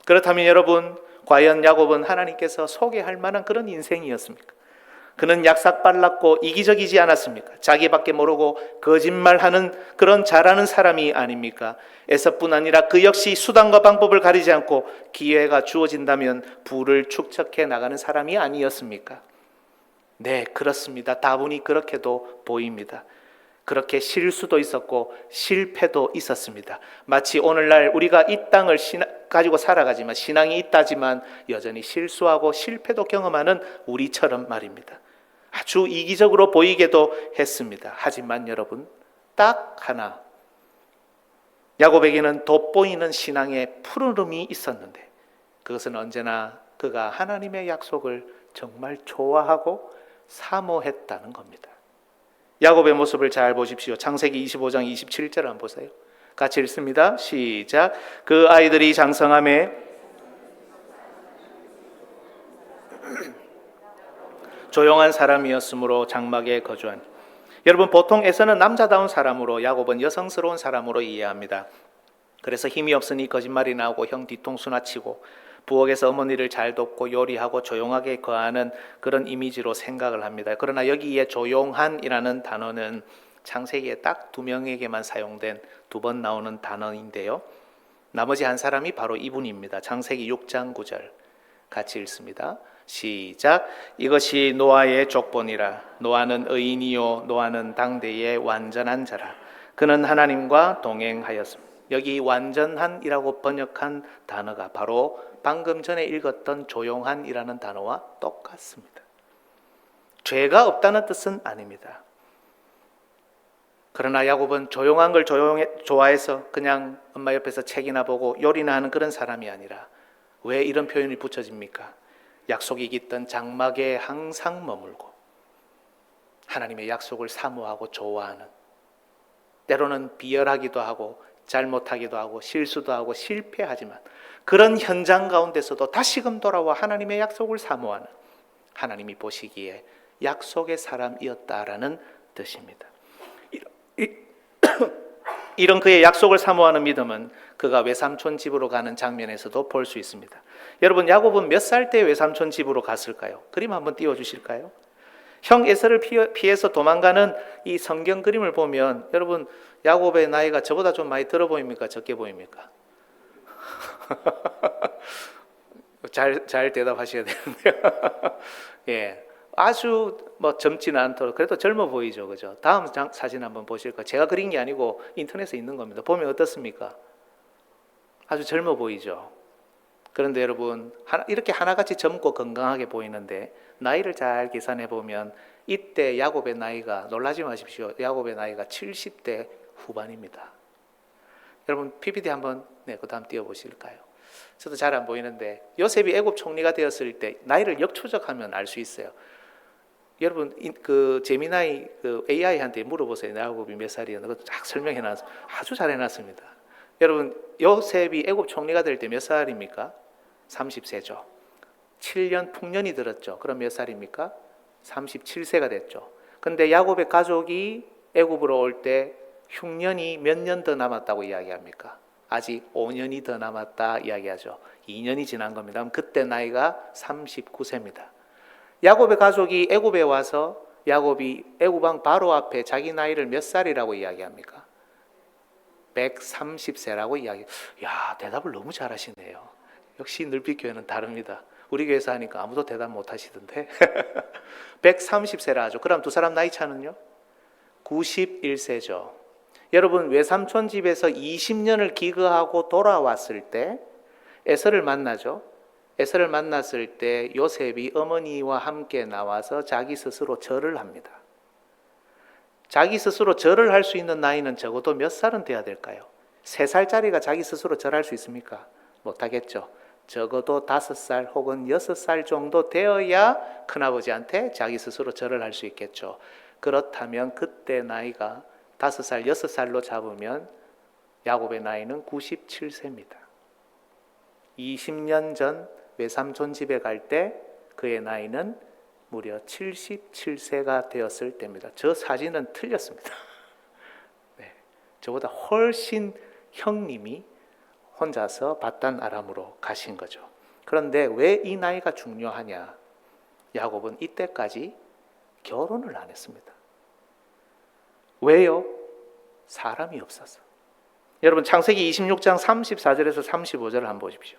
그렇다면 여러분, 과연 야곱은 하나님께서 소개할 만한 그런 인생이었습니까? 그는 약삭빨랐고 이기적이지 않았습니까? 자기밖에 모르고 거짓말하는 그런 잘하는 사람이 아닙니까? 에서뿐 아니라 그 역시 수단과 방법을 가리지 않고 기회가 주어진다면 부를 축적해 나가는 사람이 아니었습니까? 네, 그렇습니다. 다분히 그렇게도 보입니다. 그렇게 실수도 있었고 실패도 있었습니다. 마치 오늘날 우리가 이 땅을 가지고 살아가지만 신앙이 있다지만 여전히 실수하고 실패도 경험하는 우리처럼 말입니다. 아주 이기적으로 보이게도 했습니다. 하지만 여러분, 딱 하나 야곱에게는 돋보이는 신앙의 푸르름이 있었는데 그것은 언제나 그가 하나님의 약속을 정말 좋아하고 사모했다는 겁니다. 야곱의 모습을 잘 보십시오. 창세기 25장 27절 한번 보세요. 같이 읽습니다. 시작. 그 아이들이 장성함에 조용한 사람이었으므로 장막에 거주한. 여러분, 보통 에서는 남자다운 사람으로, 야곱은 여성스러운 사람으로 이해합니다. 그래서 힘이 없으니 거짓말이 나오고 형 뒤통수나 치고 부엌에서 어머니를 잘 돕고 요리하고 조용하게 거하는 그런 이미지로 생각을 합니다. 그러나 여기에 조용한이라는 단어는 창세기에 딱 2명에게만 사용된 2번 나오는 단어인데요. 나머지 한 사람이 바로 이분입니다. 창세기 6장 9절 같이 읽습니다. 시작. 이것이 노아의 족본이라. 노아는 의인이요 노아는 당대의 완전한 자라. 그는 하나님과 동행하였습니다. 여기 완전한이라고 번역한 단어가 바로 방금 전에 읽었던 조용한이라는 단어와 똑같습니다. 죄가 없다는 뜻은 아닙니다. 그러나 야곱은 조용한 걸 좋아해서 그냥 엄마 옆에서 책이나 보고 요리나 하는 그런 사람이 아니라, 왜 이런 표현이 붙여집니까? 약속이 깃든 장막에 항상 머물고 하나님의 약속을 사모하고 좋아하는, 때로는 비열하기도 하고 잘못하기도 하고 실수도 하고 실패하지만 그런 현장 가운데서도 다시금 돌아와 하나님의 약속을 사모하는, 하나님이 보시기에 약속의 사람이었다라는 뜻입니다. 이런 그의 약속을 사모하는 믿음은 그가 외삼촌 집으로 가는 장면에서도 볼 수 있습니다. 여러분, 야곱은 몇 살 때 외삼촌 집으로 갔을까요? 그림 한번 띄워주실까요? 형 에서를 피해서 도망가는 이 성경 그림을 보면 여러분, 야곱의 나이가 저보다 좀 많이 들어 보입니까? 적게 보입니까? 잘 대답하셔야 되는데요. 예, 아주 젊지는 않도록 그래도 젊어 보이죠, 그죠? 다음 사진 한번 보실까요? 제가 그린 게 아니고 인터넷에 있는 겁니다. 보면 어떻습니까? 아주 젊어 보이죠. 그런데 여러분, 이렇게 하나같이 젊고 건강하게 보이는데 나이를 잘 계산해 보면 이때 야곱의 나이가, 놀라지 마십시오, 야곱의 나이가 70대 후반입니다. 여러분, PPT 한번 그 다음 띄워보실까요? 저도 잘 안 보이는데 요셉이 애굽 총리가 되었을 때 나이를 역추적하면 알 수 있어요. 여러분, 그 제미나이 AI한테 물어보세요. 야곱이 몇 살이었나? 그거 쫙 설명해놨어. 아주 잘 해놨습니다. 여러분, 요셉이 애굽 총리가 될 때 몇 살입니까? 30세죠. 7년 풍년이 들었죠. 그럼 몇 살입니까? 37세가 됐죠. 근데 야곱의 가족이 애굽으로 올 때 흉년이 몇 년 더 남았다고 이야기합니까? 아직 5년이 더 남았다 이야기하죠. 2년이 지난 겁니다. 그럼 그때 나이가 39세입니다. 야곱의 가족이 애굽에 와서 야곱이 애굽 왕 바로 앞에 자기 나이를 몇 살이라고 이야기합니까? 130세라고 이야기해요. 야, 대답을 너무 잘하시네요. 역시 늘빛교회는 다릅니다. 우리 교회에서 하니까 아무도 대답 못 하시던데. 130세라 하죠. 그럼 두 사람 나이 차는요? 91세죠. 여러분, 외삼촌 집에서 20년을 기거하고 돌아왔을 때 에서를 만나죠. 에서를 만났을 때 요셉이 어머니와 함께 나와서 자기 스스로 절을 합니다. 자기 스스로 절을 할 수 있는 나이는 적어도 몇 살은 돼야 될까요? 3살짜리가 자기 스스로 절할 수 있습니까? 못하겠죠. 적어도 5살 혹은 6살 정도 되어야 큰아버지한테 자기 스스로 절을 할 수 있겠죠. 그렇다면 그때 나이가 5살, 6살로 잡으면 야곱의 나이는 97세입니다. 20년 전 외삼촌 집에 갈 때 그의 나이는 무려 77세가 되었을 때입니다. 저 사진은 틀렸습니다. 네, 저보다 훨씬 형님이 혼자서 바단 아람으로 가신 거죠. 그런데 왜 이 나이가 중요하냐? 야곱은 이때까지 결혼을 안 했습니다. 왜요? 사람이 없어서. 여러분, 창세기 26장 34절에서 35절을 한번 보십시오.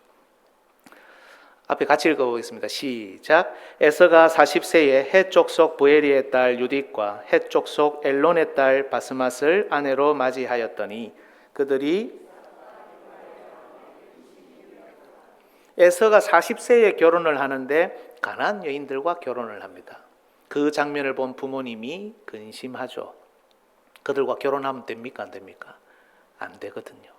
앞에 같이 읽어보겠습니다. 시작. 에서가 40세에 헷 족속 부에리의 딸 유딕과 헷 족속 엘론의 딸 바스맛을 아내로 맞이하였더니 그들이 에서가 40세에 결혼을 하는데 가나안 여인들과 결혼을 합니다. 그 장면을 본 부모님이 근심하죠. 그들과 결혼하면 됩니까? 안 됩니까? 안 되거든요.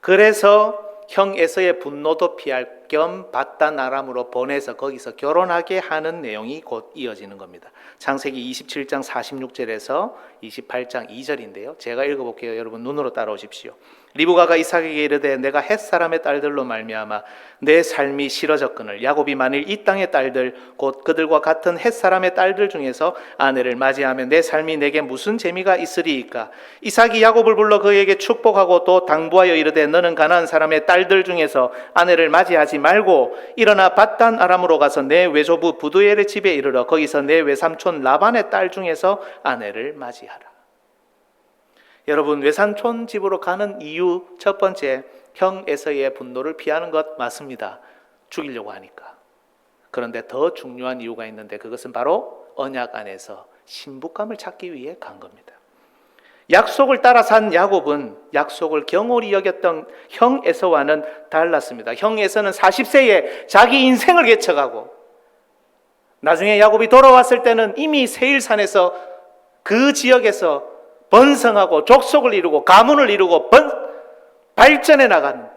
그래서 형 에서의 분노도 피할 겸 바단 아람으로 보내서 거기서 결혼하게 하는 내용이 곧 이어지는 겁니다. 창세기 27장 46절에서 28장 2절인데요. 제가 읽어볼게요. 여러분 눈으로 따라오십시오. 리브가가 이삭에게 이르되 내가 헷 사람의 딸들로 말미암아 내 삶이 싫어졌거늘 야곱이 만일 이 땅의 딸들 곧 그들과 같은 헷 사람의 딸들 중에서 아내를 맞이하면 내 삶이 내게 무슨 재미가 있으리이까. 이삭이 야곱을 불러 그에게 축복하고 또 당부하여 이르되 너는 가나안 사람의 딸들 중에서 아내를 맞이하지 말고 일어나 밧단 아람으로 가서 내 외조부 부두엘의 집에 이르러 거기서 내 외삼촌 라반의 딸 중에서 아내를 맞이하라. 여러분, 외삼촌 집으로 가는 이유 첫 번째, 형 에서의 분노를 피하는 것 맞습니다. 죽이려고 하니까. 그런데 더 중요한 이유가 있는데 그것은 바로 언약 안에서 신부감을 찾기 위해 간 겁니다. 약속을 따라 산 야곱은 약속을 경홀히 여겼던 형 에서와는 달랐습니다. 형 에서는 40세에 자기 인생을 개척하고 나중에 야곱이 돌아왔을 때는 이미 세일산에서 그 지역에서 번성하고 족속을 이루고 가문을 이루고 발전해 나간,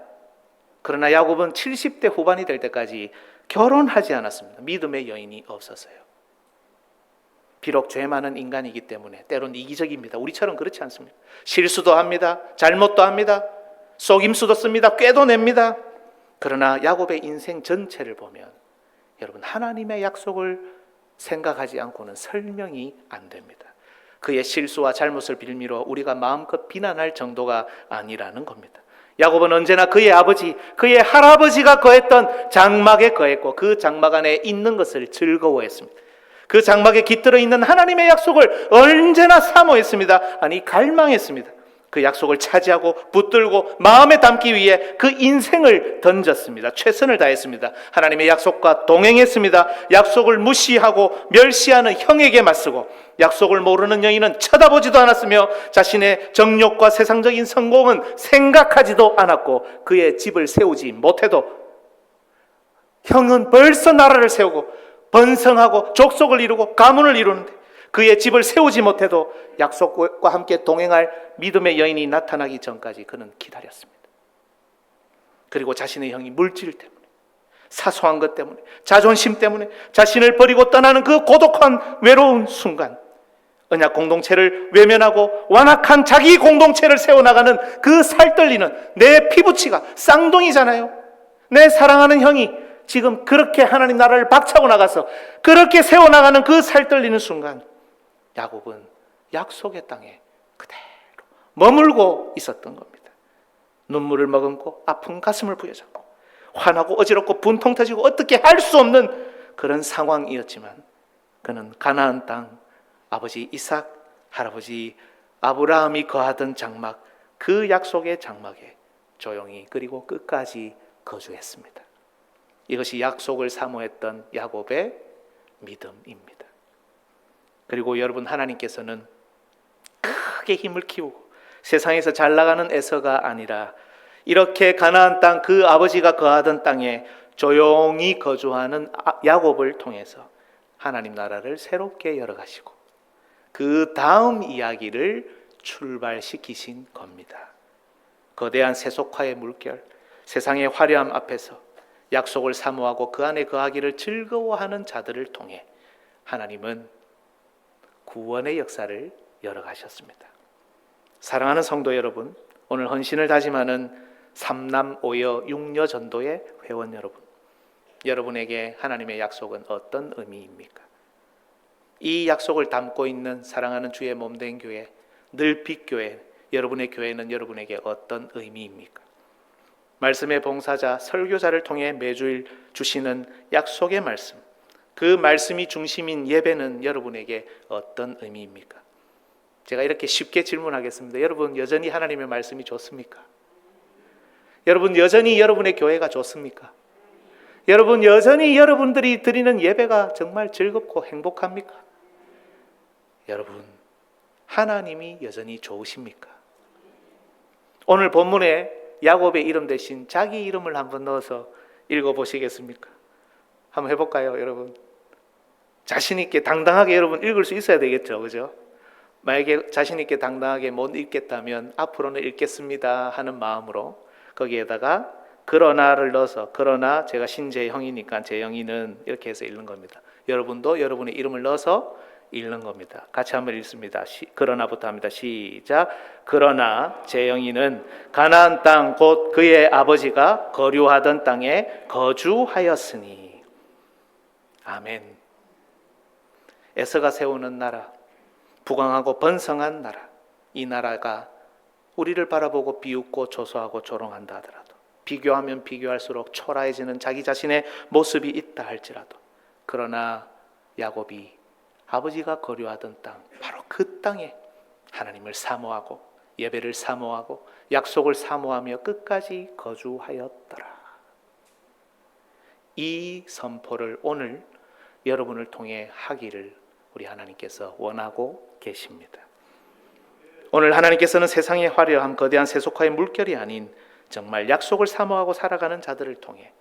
그러나 야곱은 70대 후반이 될 때까지 결혼하지 않았습니다. 믿음의 여인이 없었어요. 비록 죄 많은 인간이기 때문에 때론 이기적입니다. 우리처럼 그렇지 않습니다. 실수도 합니다. 잘못도 합니다. 속임수도 씁니다. 꾀도 냅니다. 그러나 야곱의 인생 전체를 보면 여러분, 하나님의 약속을 생각하지 않고는 설명이 안 됩니다. 그의 실수와 잘못을 빌미로 우리가 마음껏 비난할 정도가 아니라는 겁니다. 야곱은 언제나 그의 아버지, 그의 할아버지가 거했던 장막에 거했고 그 장막 안에 있는 것을 즐거워했습니다. 그 장막에 깃들어 있는 하나님의 약속을 언제나 사모했습니다. 아니, 갈망했습니다. 그 약속을 차지하고 붙들고 마음에 담기 위해 그 인생을 던졌습니다. 최선을 다했습니다. 하나님의 약속과 동행했습니다. 약속을 무시하고 멸시하는 형에게 맞서고 약속을 모르는 여인은 쳐다보지도 않았으며 자신의 정욕과 세상적인 성공은 생각하지도 않았고 그의 집을 세우지 못해도 형은 벌써 나라를 세우고 번성하고 족속을 이루고 가문을 이루는데 그의 집을 세우지 못해도 약속과 함께 동행할 믿음의 여인이 나타나기 전까지 그는 기다렸습니다. 그리고 자신의 형이 물질 때문에, 사소한 것 때문에, 자존심 때문에 자신을 버리고 떠나는 그 고독한 외로운 순간, 언약 공동체를 외면하고 완악한 자기 공동체를 세워나가는 그 살떨리는 내 피부치가 쌍둥이잖아요. 내 사랑하는 형이 지금 그렇게 하나님 나라를 박차고 나가서 그렇게 세워나가는 그 살떨리는 순간, 야곱은 약속의 땅에 그대로 머물고 있었던 겁니다. 눈물을 머금고 아픈 가슴을 부여잡고 화나고 어지럽고 분통 터지고 어떻게 할 수 없는 그런 상황이었지만 그는 가나안 땅, 아버지 이삭, 할아버지 아브라함이 거하던 장막, 그 약속의 장막에 조용히 그리고 끝까지 거주했습니다. 이것이 약속을 사모했던 야곱의 믿음입니다. 그리고 여러분, 하나님께서는 크게 힘을 키우고 세상에서 잘 나가는 에서가 아니라 이렇게 가나안 땅, 그 아버지가 거하던 땅에 조용히 거주하는 야곱을 통해서 하나님 나라를 새롭게 열어가시고 그 다음 이야기를 출발시키신 겁니다. 거대한 세속화의 물결, 세상의 화려함 앞에서 약속을 사모하고 그 안에 거하기를 즐거워하는 자들을 통해 하나님은 구원의 역사를 열어가셨습니다. 사랑하는 성도 여러분, 오늘 헌신을 다짐하는 삼남 오여 육녀 전도의 회원 여러분, 여러분에게 하나님의 약속은 어떤 의미입니까? 이 약속을 담고 있는 사랑하는 주의 몸된 교회, 늘빛교회, 여러분의 교회는 여러분에게 어떤 의미입니까? 말씀의 봉사자, 설교자를 통해 매주일 주시는 약속의 말씀, 그 말씀이 중심인 예배는 여러분에게 어떤 의미입니까? 제가 이렇게 쉽게 질문하겠습니다. 여러분, 여전히 하나님의 말씀이 좋습니까? 여러분, 여전히 여러분의 교회가 좋습니까? 여러분, 여전히 여러분들이 드리는 예배가 정말 즐겁고 행복합니까? 여러분, 하나님이 여전히 좋으십니까? 오늘 본문에 야곱의 이름 대신 자기 이름을 한번 넣어서 읽어보시겠습니까? 한번 해볼까요, 여러분? 자신 있게 당당하게 여러분 읽을 수 있어야 되겠죠, 그죠? 만약에 자신 있게 당당하게 못 읽겠다면 앞으로는 읽겠습니다 하는 마음으로 거기에다가 그러나를 넣어서, 그러나 제가 신재형이니까 재영이는 이렇게 해서 읽는 겁니다. 여러분도 여러분의 이름을 넣어서 읽는 겁니다. 같이 한번 읽습니다. 그러나부터 합니다. 시작. 그러나 재영이는 가나안 땅 곧 그의 아버지가 거류하던 땅에 거주하였으니. 아멘. 에서가 세우는 나라, 부강하고 번성한 나라, 이 나라가 우리를 바라보고 비웃고 조소하고 조롱한다 하더라도, 비교하면 비교할수록 초라해지는 자기 자신의 모습이 있다 할지라도, 그러나 야곱이 아버지가 거류하던 땅, 바로 그 땅에 하나님을 사모하고 예배를 사모하고 약속을 사모하며 끝까지 거주하였더라. 이 선포를 오늘 여러분을 통해 하기를 우리 하나님께서 원하고 계십니다. 오늘 하나님께서는 세상의 화려함, 거대한 세속화의 물결이 아닌 정말 약속을 사모하고 살아가는 자들을 통해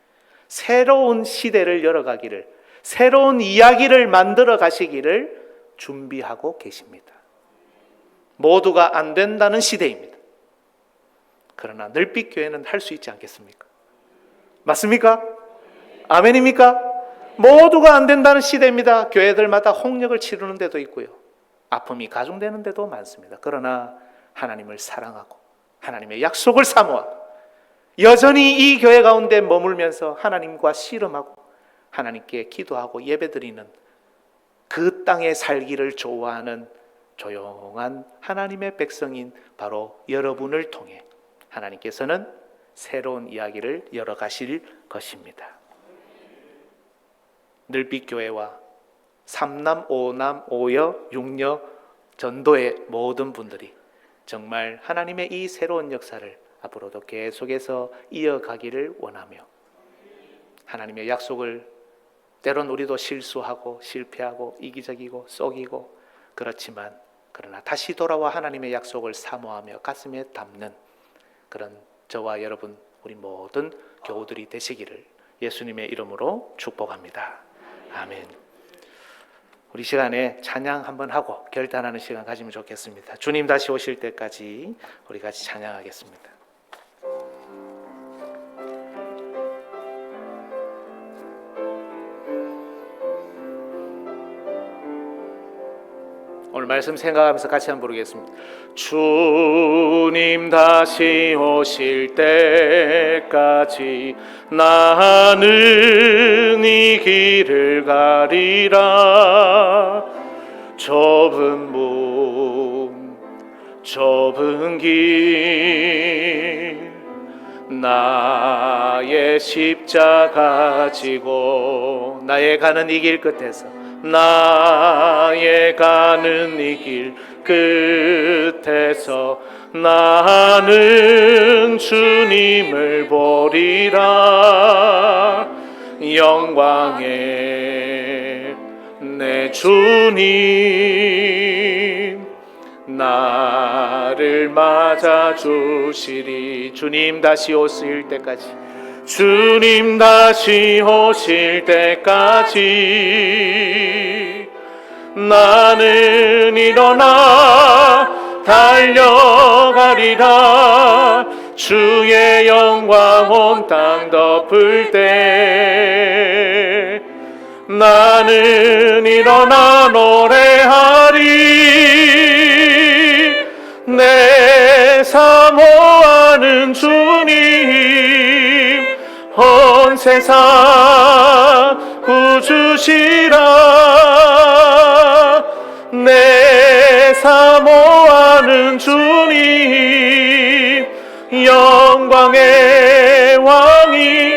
새로운 시대를 열어가기를, 새로운 이야기를 만들어 가시기를 준비하고 계십니다. 모두가 안 된다는 시대입니다. 그러나 늘빛교회는 할 수 있지 않겠습니까? 맞습니까? 아멘입니까? 모두가 안 된다는 시대입니다. 교회들마다 홍역을 치르는 데도 있고요, 아픔이 가중되는 데도 많습니다. 그러나 하나님을 사랑하고 하나님의 약속을 사모하고 여전히 이 교회 가운데 머물면서 하나님과 씨름하고 하나님께 기도하고 예배드리는 그 땅에 살기를 좋아하는 조용한 하나님의 백성인 바로 여러분을 통해 하나님께서는 새로운 이야기를 열어가실 것입니다. 늘빛교회와 3남, 5남, 5여, 6여 전도의 모든 분들이 정말 하나님의 이 새로운 역사를 앞으로도 계속해서 이어가기를 원하며, 하나님의 약속을 때론 우리도 실수하고 실패하고 이기적이고 속이고 그렇지만, 그러나 다시 돌아와 하나님의 약속을 사모하며 가슴에 담는 그런 저와 여러분, 우리 모든 교우들이 되시기를 예수님의 이름으로 축복합니다. 아멘. 우리 시간에 찬양 한번 하고 결단하는 시간 가지면 좋겠습니다. 주님 다시 오실 때까지 우리 같이 찬양하겠습니다. 오늘 말씀 생각하면서 같이 한번 부르겠습니다. 주님 다시 오실 때까지 나는 이 길을 가리라. 좁은 문 좁은 길 나의 십자가 지고, 나의 가는 이 길 끝에서, 나의 가는 이 길 끝에서 나는 주님을 보리라. 영광의 내 주님 나를 맞아 주시리. 주님 다시 오실 때까지, 주님 다시 오실 때까지 나는 일어나 달려가리라. 주의 영광 온 땅 덮을 때 나는 일어나 노래하리. 내 사모하는 주님 온 세상 구주시라. 내 사모하는 주님 영광의 왕이,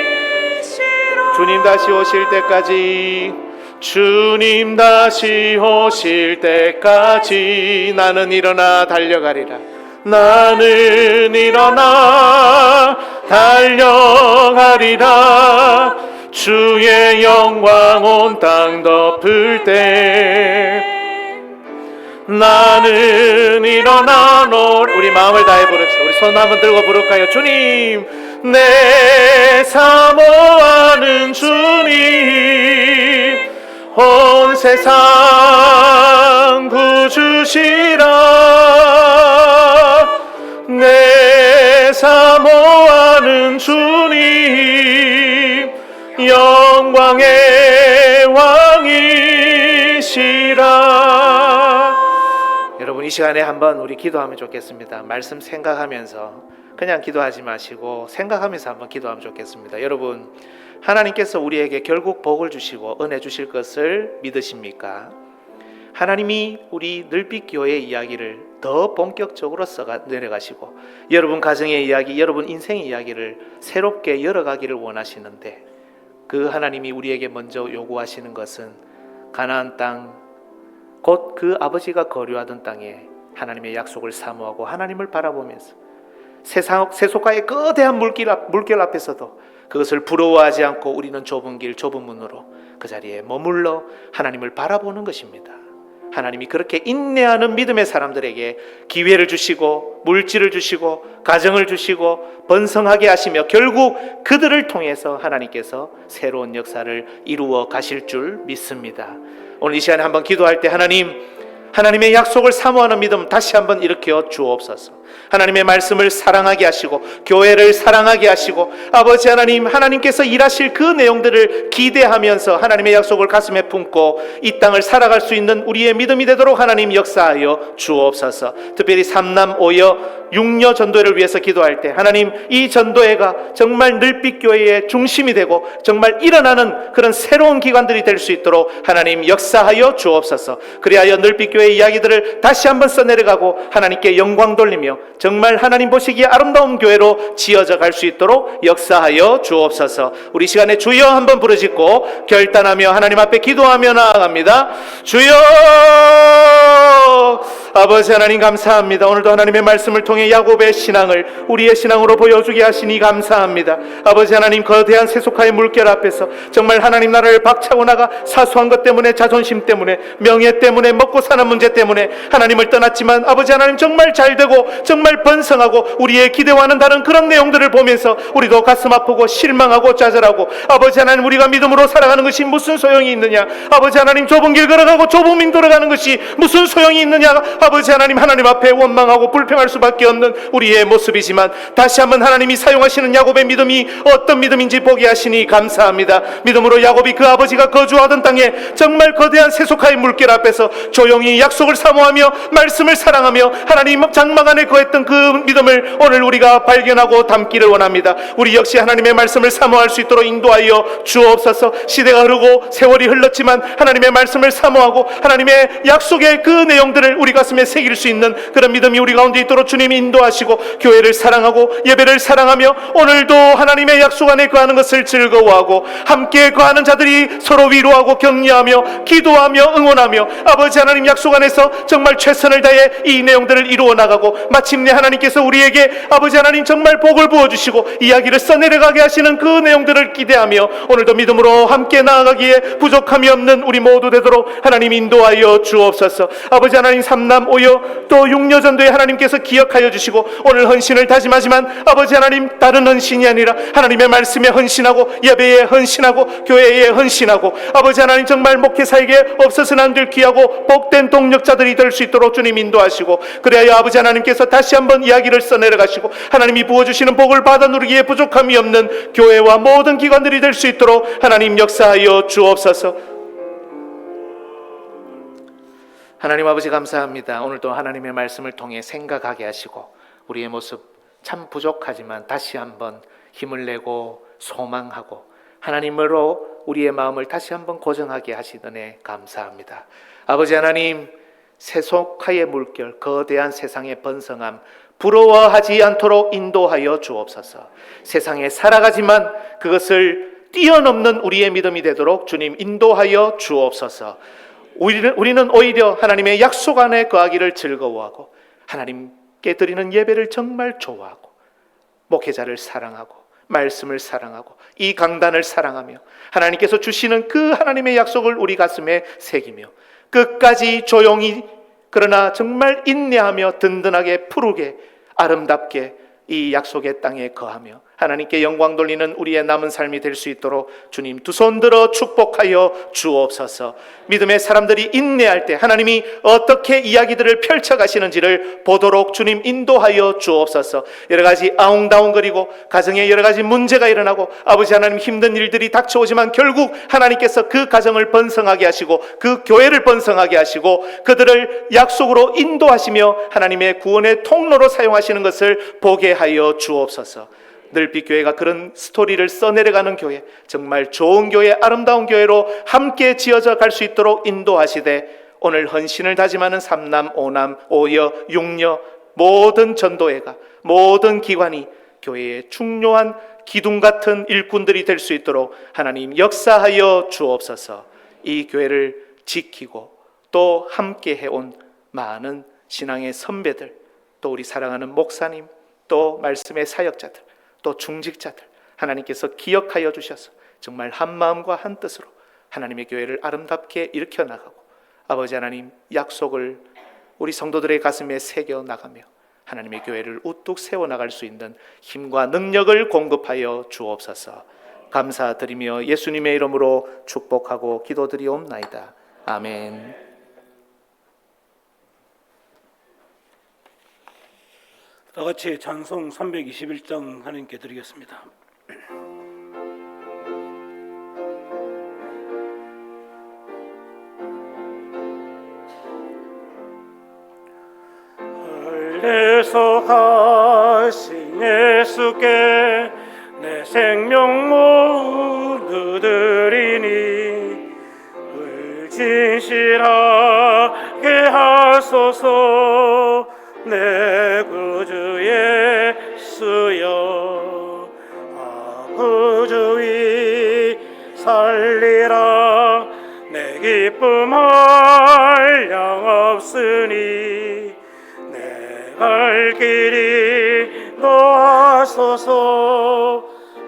주님 다시 오실 때까지, 주님 다시 오실 때까지 나는 일어나 달려가리라. 나는 일어나 달려가리라. 주의 영광 온 땅 덮을 때 나는 일어나 우리 마음을 다해 부르자. 우리 손 한번 들고 부를까요? 주님, 내 사모하는 주님, 온 세상 구주시라. 내 사모하는 주님, 영광의 왕이시라. 여러분, 이 시간에 한번 우리 기도하면 좋겠습니다. 말씀 생각하면서 그냥 기도하지 마시고 생각하면서 한번 기도하면 좋겠습니다. 여러분, 하나님께서 우리에게 결국 복을 주시고 은혜 주실 것을 믿으십니까? 하나님이 우리 늘빛교회 이야기를 더 본격적으로 내려가시고 여러분 가정의 이야기, 여러분 인생의 이야기를 새롭게 열어가기를 원하시는데, 그 하나님이 우리에게 먼저 요구하시는 것은 가나안 땅, 곧 그 아버지가 거류하던 땅에 하나님의 약속을 사모하고 하나님을 바라보면서 세속화의 거대한 물결 앞에서도 그것을 부러워하지 않고 우리는 좁은 길, 좁은 문으로 그 자리에 머물러 하나님을 바라보는 것입니다. 하나님이 그렇게 인내하는 믿음의 사람들에게 기회를 주시고 물질을 주시고 가정을 주시고 번성하게 하시며 결국 그들을 통해서 하나님께서 새로운 역사를 이루어 가실 줄 믿습니다. 오늘 이 시간에 한번 기도할 때 하나님의 약속을 사모하는 믿음 다시 한번 일으켜 주옵소서. 하나님의 말씀을 사랑하게 하시고 교회를 사랑하게 하시고 아버지 하나님께서 일하실 그 내용들을 기대하면서 하나님의 약속을 가슴에 품고 이 땅을 살아갈 수 있는 우리의 믿음이 되도록 하나님 역사하여 주옵소서. 특별히 삼남 오여 육녀 전도회를 위해서 기도할 때 하나님, 이 전도회가 정말 늘빛교회의 중심이 되고 정말 일어나는 그런 새로운 기관들이 될 수 있도록 하나님 역사하여 주옵소서. 그리하여 늘빛교회의 이야기들을 다시 한번 써내려가고 하나님께 영광 돌리며 정말 하나님 보시기에 아름다운 교회로 지어져 갈 수 있도록 역사하여 주옵소서. 우리 시간에 주여 한번 부르짖고 결단하며 하나님 앞에 기도하며 나아갑니다. 주여, 아버지 하나님 감사합니다. 오늘도 하나님의 말씀을 통해 야곱의 신앙을 우리의 신앙으로 보여주게 하시니 감사합니다. 아버지 하나님, 거대한 세속화의 물결 앞에서 정말 하나님 나라를 박차고 나가 사소한 것 때문에, 자존심 때문에, 명예 때문에, 먹고 사는 문제 때문에 하나님을 떠났지만 아버지 하나님 정말 잘되고 정말 번성하고 우리의 기대와는 다른 그런 내용들을 보면서 우리도 가슴 아프고 실망하고 좌절하고 아버지 하나님, 우리가 믿음으로 살아가는 것이 무슨 소용이 있느냐, 아버지 하나님 좁은 길 걸어가고 좁은 민 돌아가는 것이 무슨 소용이 있느냐, 아버지 하나님 앞에 원망하고 불평할 수밖에 없는 우리의 모습이지만 다시 한번 하나님이 사용하시는 야곱의 믿음이 어떤 믿음인지 보게 하시니 감사합니다. 믿음으로 야곱이 그 아버지가 거주하던 땅에 정말 거대한 세속화의 물결 앞에서 조용히 약속을 사모하며 말씀을 사랑하며 하나님 장막 안에 거했던 그 믿음을 오늘 우리가 발견하고 담기를 원합니다. 우리 역시 하나님의 말씀을 사모할 수 있도록 인도하여 주옵소서. 시대가 흐르고 세월이 흘렀지만 하나님의 말씀을 사모하고 하나님의 약속의 그 내용들을 우리 가슴에 새길 수 있는 그런 믿음이 우리 가운데 있도록 주님이 인도하시고 교회를 사랑하고 예배를 사랑하며 오늘도 하나님의 약속 안에 거하는 것을 즐거워하고 함께 거하는 자들이 서로 위로하고 격려하며 기도하며 응원하며 아버지 하나님 약속 안에서 정말 최선을 다해 이 내용들을 이루어 나가고 마침내 하나님께서 우리에게 아버지 하나님 정말 복을 부어주시고 이야기를 써내려가게 하시는 그 내용들을 기대하며 오늘도 믿음으로 함께 나아가기에 부족함이 없는 우리 모두 되도록 하나님 인도하여 주옵소서. 아버지 하나님, 삼남 오여 또 육녀 전도에 하나님께서 기억하여 주시고 오늘 헌신을 다짐하지만 아버지 하나님, 다른 헌신이 아니라 하나님의 말씀에 헌신하고 예배에 헌신하고 교회에 헌신하고 아버지 하나님 정말 목회사에게 없어서는 안 될 귀하고 복된 동력자들이 될 수 있도록 주님 인도하시고 그래야 아버지 하나님께서 다시 한번 이야기를 써내려가시고 하나님이 부어주시는 복을 받아 누리기에 부족함이 없는 교회와 모든 기관들이 될 수 있도록 하나님 역사하여 주옵소서. 하나님 아버지 감사합니다. 오늘도 하나님의 말씀을 통해 생각하게 하시고 우리의 모습 참 부족하지만 다시 한번 힘을 내고 소망하고 하나님으로 우리의 마음을 다시 한번 고정하게 하시더니 감사합니다. 아버지 하나님, 세속화의 물결, 거대한 세상의 번성함 부러워하지 않도록 인도하여 주옵소서. 세상에 살아가지만 그것을 뛰어넘는 우리의 믿음이 되도록 주님 인도하여 주옵소서. 우리는 오히려 하나님의 약속 안에 거하기를 즐거워하고 하나님께 드리는 예배를 정말 좋아하고 목회자를 사랑하고 말씀을 사랑하고 이 강단을 사랑하며 하나님께서 주시는 그 하나님의 약속을 우리 가슴에 새기며 끝까지 조용히 그러나 정말 인내하며 든든하게 푸르게 아름답게 이 약속의 땅에 거하며 하나님께 영광 돌리는 우리의 남은 삶이 될 수 있도록 주님 두 손 들어 축복하여 주옵소서. 믿음의 사람들이 인내할 때 하나님이 어떻게 이야기들을 펼쳐가시는지를 보도록 주님 인도하여 주옵소서. 여러 가지 아웅다웅거리고 가정에 여러 가지 문제가 일어나고 아버지 하나님 힘든 일들이 닥쳐오지만 결국 하나님께서 그 가정을 번성하게 하시고 그 교회를 번성하게 하시고 그들을 약속으로 인도하시며 하나님의 구원의 통로로 사용하시는 것을 보게 하여 주옵소서. 늘빛교회가 그런 스토리를 써내려가는 교회, 정말 좋은 교회, 아름다운 교회로 함께 지어져 갈 수 있도록 인도하시되 오늘 헌신을 다짐하는 삼남, 오남, 오여, 육녀 모든 전도회가 모든 기관이 교회의 중요한 기둥 같은 일꾼들이 될 수 있도록 하나님 역사하여 주옵소서. 이 교회를 지키고 또 함께 해온 많은 신앙의 선배들, 또 우리 사랑하는 목사님, 또 말씀의 사역자들, 또 중직자들 하나님께서 기억하여 주셔서 정말 한 마음과 한 뜻으로 하나님의 교회를 아름답게 일으켜 나가고 아버지 하나님 약속을 우리 성도들의 가슴에 새겨 나가며 하나님의 교회를 우뚝 세워 나갈 수 있는 힘과 능력을 공급하여 주옵소서. 감사드리며 예수님의 이름으로 축복하고 기도드리옵나이다. 아멘. 다 같이 찬송 321장 하나님께 드리겠습니다. 할례속하신 예수께 내 생명 모두 드리니 진실하게 하소서. 내 구주 예수여, 구주이 살리라. 내 기쁨 한량없으니 내 갈 길이 놓아소서.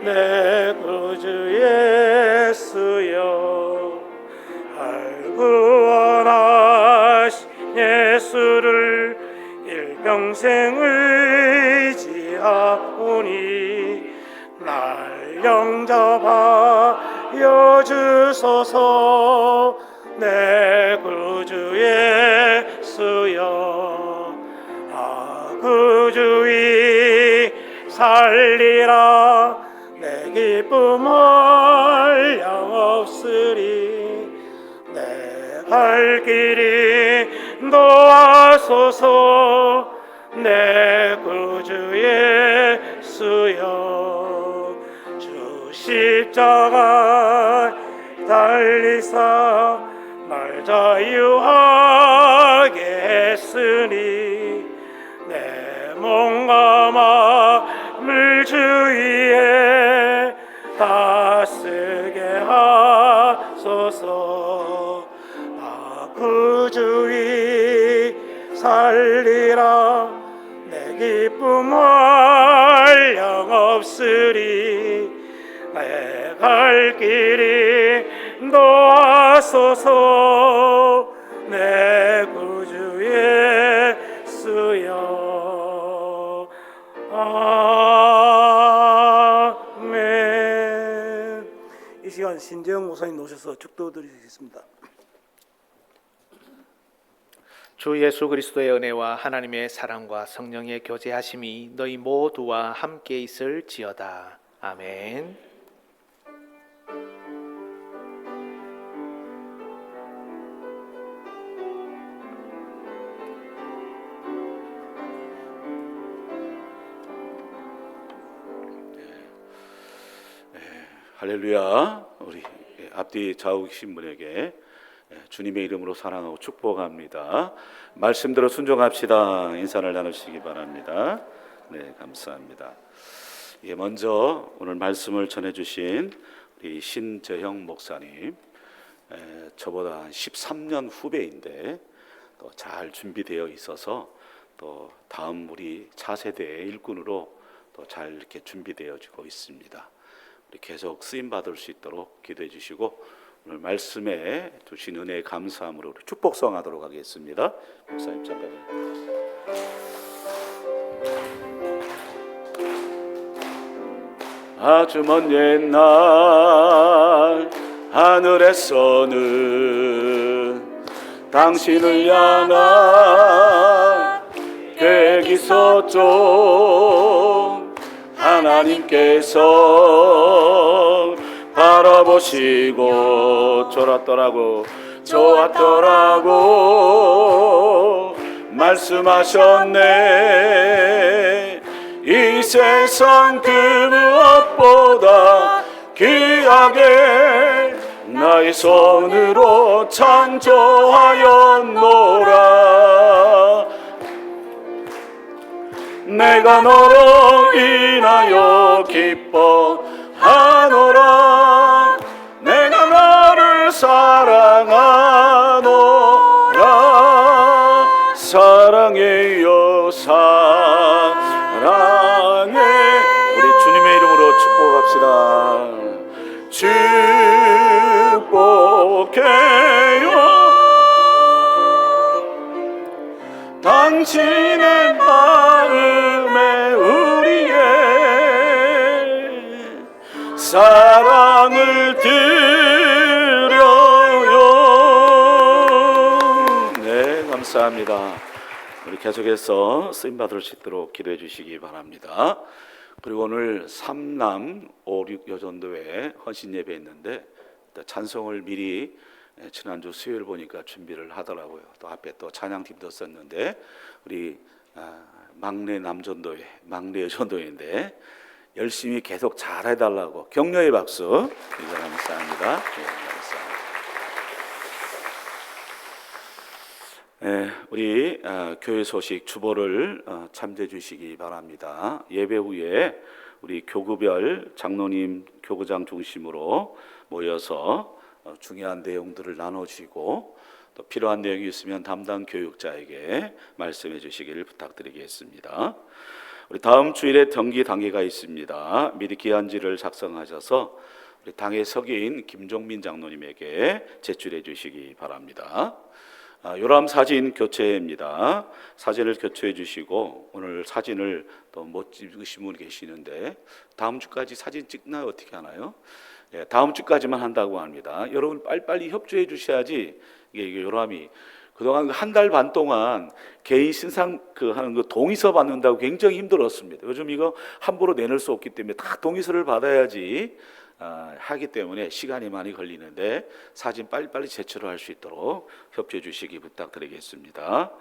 내 구주 예수여, 구원하신 예수를 일평생 의지하오니 날 영접하여 주소서. 내 구주 예수여, 구주이 살리라. 내 기쁨 한량없으리 내 갈 길이 놓아소서. 내 구주 예수여, 주 십자가 달리사 날 자유하게 했으니 내 몸과 마음을 주위에 다스게 하소서. 구주이 살리라. 내 기쁨 한량없으리 내 갈 길이 놓아소서. 내 구주 예수여, 아멘. 이 시간 신재영 목사님 오셔서 축도 드리겠습니다. 주 예수 그리스도의 은혜와 하나님의 사랑과 성령의 교제하심이 너희 모두와 함께 있을지어다. 아멘. 할렐루야. 우리 앞뒤 좌우 계신 분에게 주님의 이름으로 사랑하고 축복합니다. 말씀대로 순종합시다. 인사를 나누시기 바랍니다. 네, 감사합니다. 먼저 오늘 말씀을 전해주신 우리 신재형 목사님, 저보다 한 13년 후배인데 또 잘 준비되어 있어서 또 다음 우리 차세대의 일꾼으로 또 또 잘 이렇게 준비되어지고 있습니다. 우리 계속 쓰임 받을 수 있도록 기도해 주시고 오늘 말씀에 주신 은혜에 감사함으로 우리 축복성하도록 하겠습니다. 목사님 잠깐만요. 아주 먼 옛날 하늘에서는 당신을 향한 계획이 있었죠. 하나님께서 바라보시고 좋았더라고 말씀하셨네. 이 세상 그 무엇보다 귀하게 나의 손으로 창조하였노라. 내가 너로 인하여 기뻐하노라. 내가 너를 사랑하노라. 사랑해요 사랑해. 우리 주님의 이름으로 축복합시다. 축복해요 당신의 마음에 우리의 사랑을 드려요. 네, 감사합니다. 우리 계속해서 쓰임 받을 수 있도록 기도해 주시기 바랍니다. 그리고 오늘 삼남 5, 6 여전도회 헌신 예배 있는데 찬송을 미리 지난주 수요일 보니까 준비를 하더라고요. 또 앞에 또 찬양팀도 썼는데 우리 막내 남전도회, 막내 여전도회인데 열심히 계속 잘 해달라고 격려의 박수 이거 감사합니다. 네, 감사합니다. 네, 우리 교회 소식 주보를 참조해 주시기 바랍니다. 예배 후에 우리 교구별 장로님, 교구장 중심으로 모여서 중요한 내용들을 나눠주시고 또 필요한 내용이 있으면 담당 교육자에게 말씀해 주시기를 부탁드리겠습니다. 우리 다음 주일에 정기 당회가 있습니다. 미리 기한지를 작성하셔서 우리 당회 석인 김종민 장로님에게 제출해 주시기 바랍니다. 요람 사진 교체입니다. 사진을 교체해 주시고 오늘 사진을 또 못 찍으신 분이 계시는데 다음 주까지 사진 찍나요? 어떻게 하나요? 예, 다음 주까지만 한다고 합니다. 여러분 빨리빨리 협조해 주셔야지 이게 요람이 그동안 한 달 반 동안 개인 신상 하는 거 동의서 받는다고 굉장히 힘들었습니다. 요즘 이거 함부로 내놓을 수 없기 때문에 다 동의서를 받아야지 하기 때문에 시간이 많이 걸리는데 사진 빨리빨리 제출을 할 수 있도록 협조해 주시기 부탁드리겠습니다.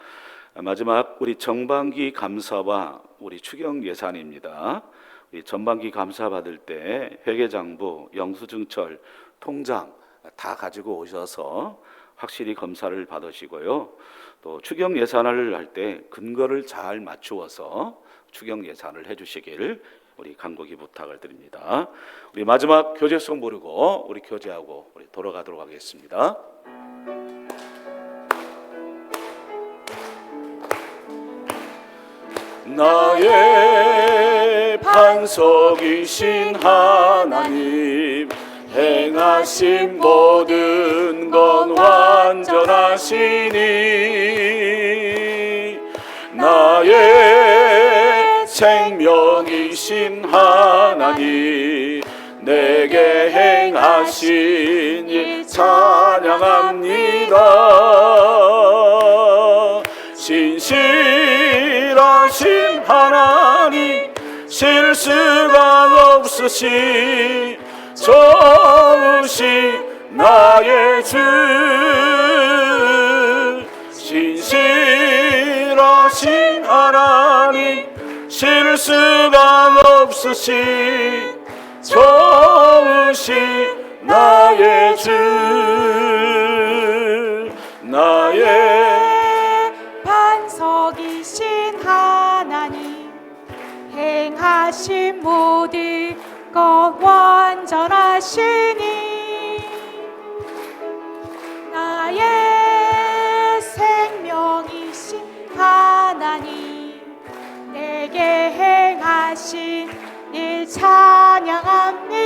마지막 우리 정반기 감사와 우리 추경 예산입니다. 우리 전반기 감사 받을 때 회계장부, 영수증철, 통장 다 가지고 오셔서 확실히 검사를 받으시고요. 또 추경 예산을 할 때 근거를 잘 맞추어서 추경 예산을 해주시기를 우리 간곡히 부탁을 드립니다. 우리 마지막 교제송 부르고 우리 교제하고 우리 돌아가도록 하겠습니다. 나의 반석이신 하나님 행하신 모든 건 완전하시니 나의 생명이신 하나님 내게 행하신 일 찬양합니다. 신실하신 하나님 실수가 없으시 좋으신 나의 주 신실하신 하나님 실수가 없으시 좋으신 나의 주 나의 반석이신 하나님 행하신 모든 것 완전하시니 나의 생명이신 하나님 내게 행하신 하신 일 찬양합니다.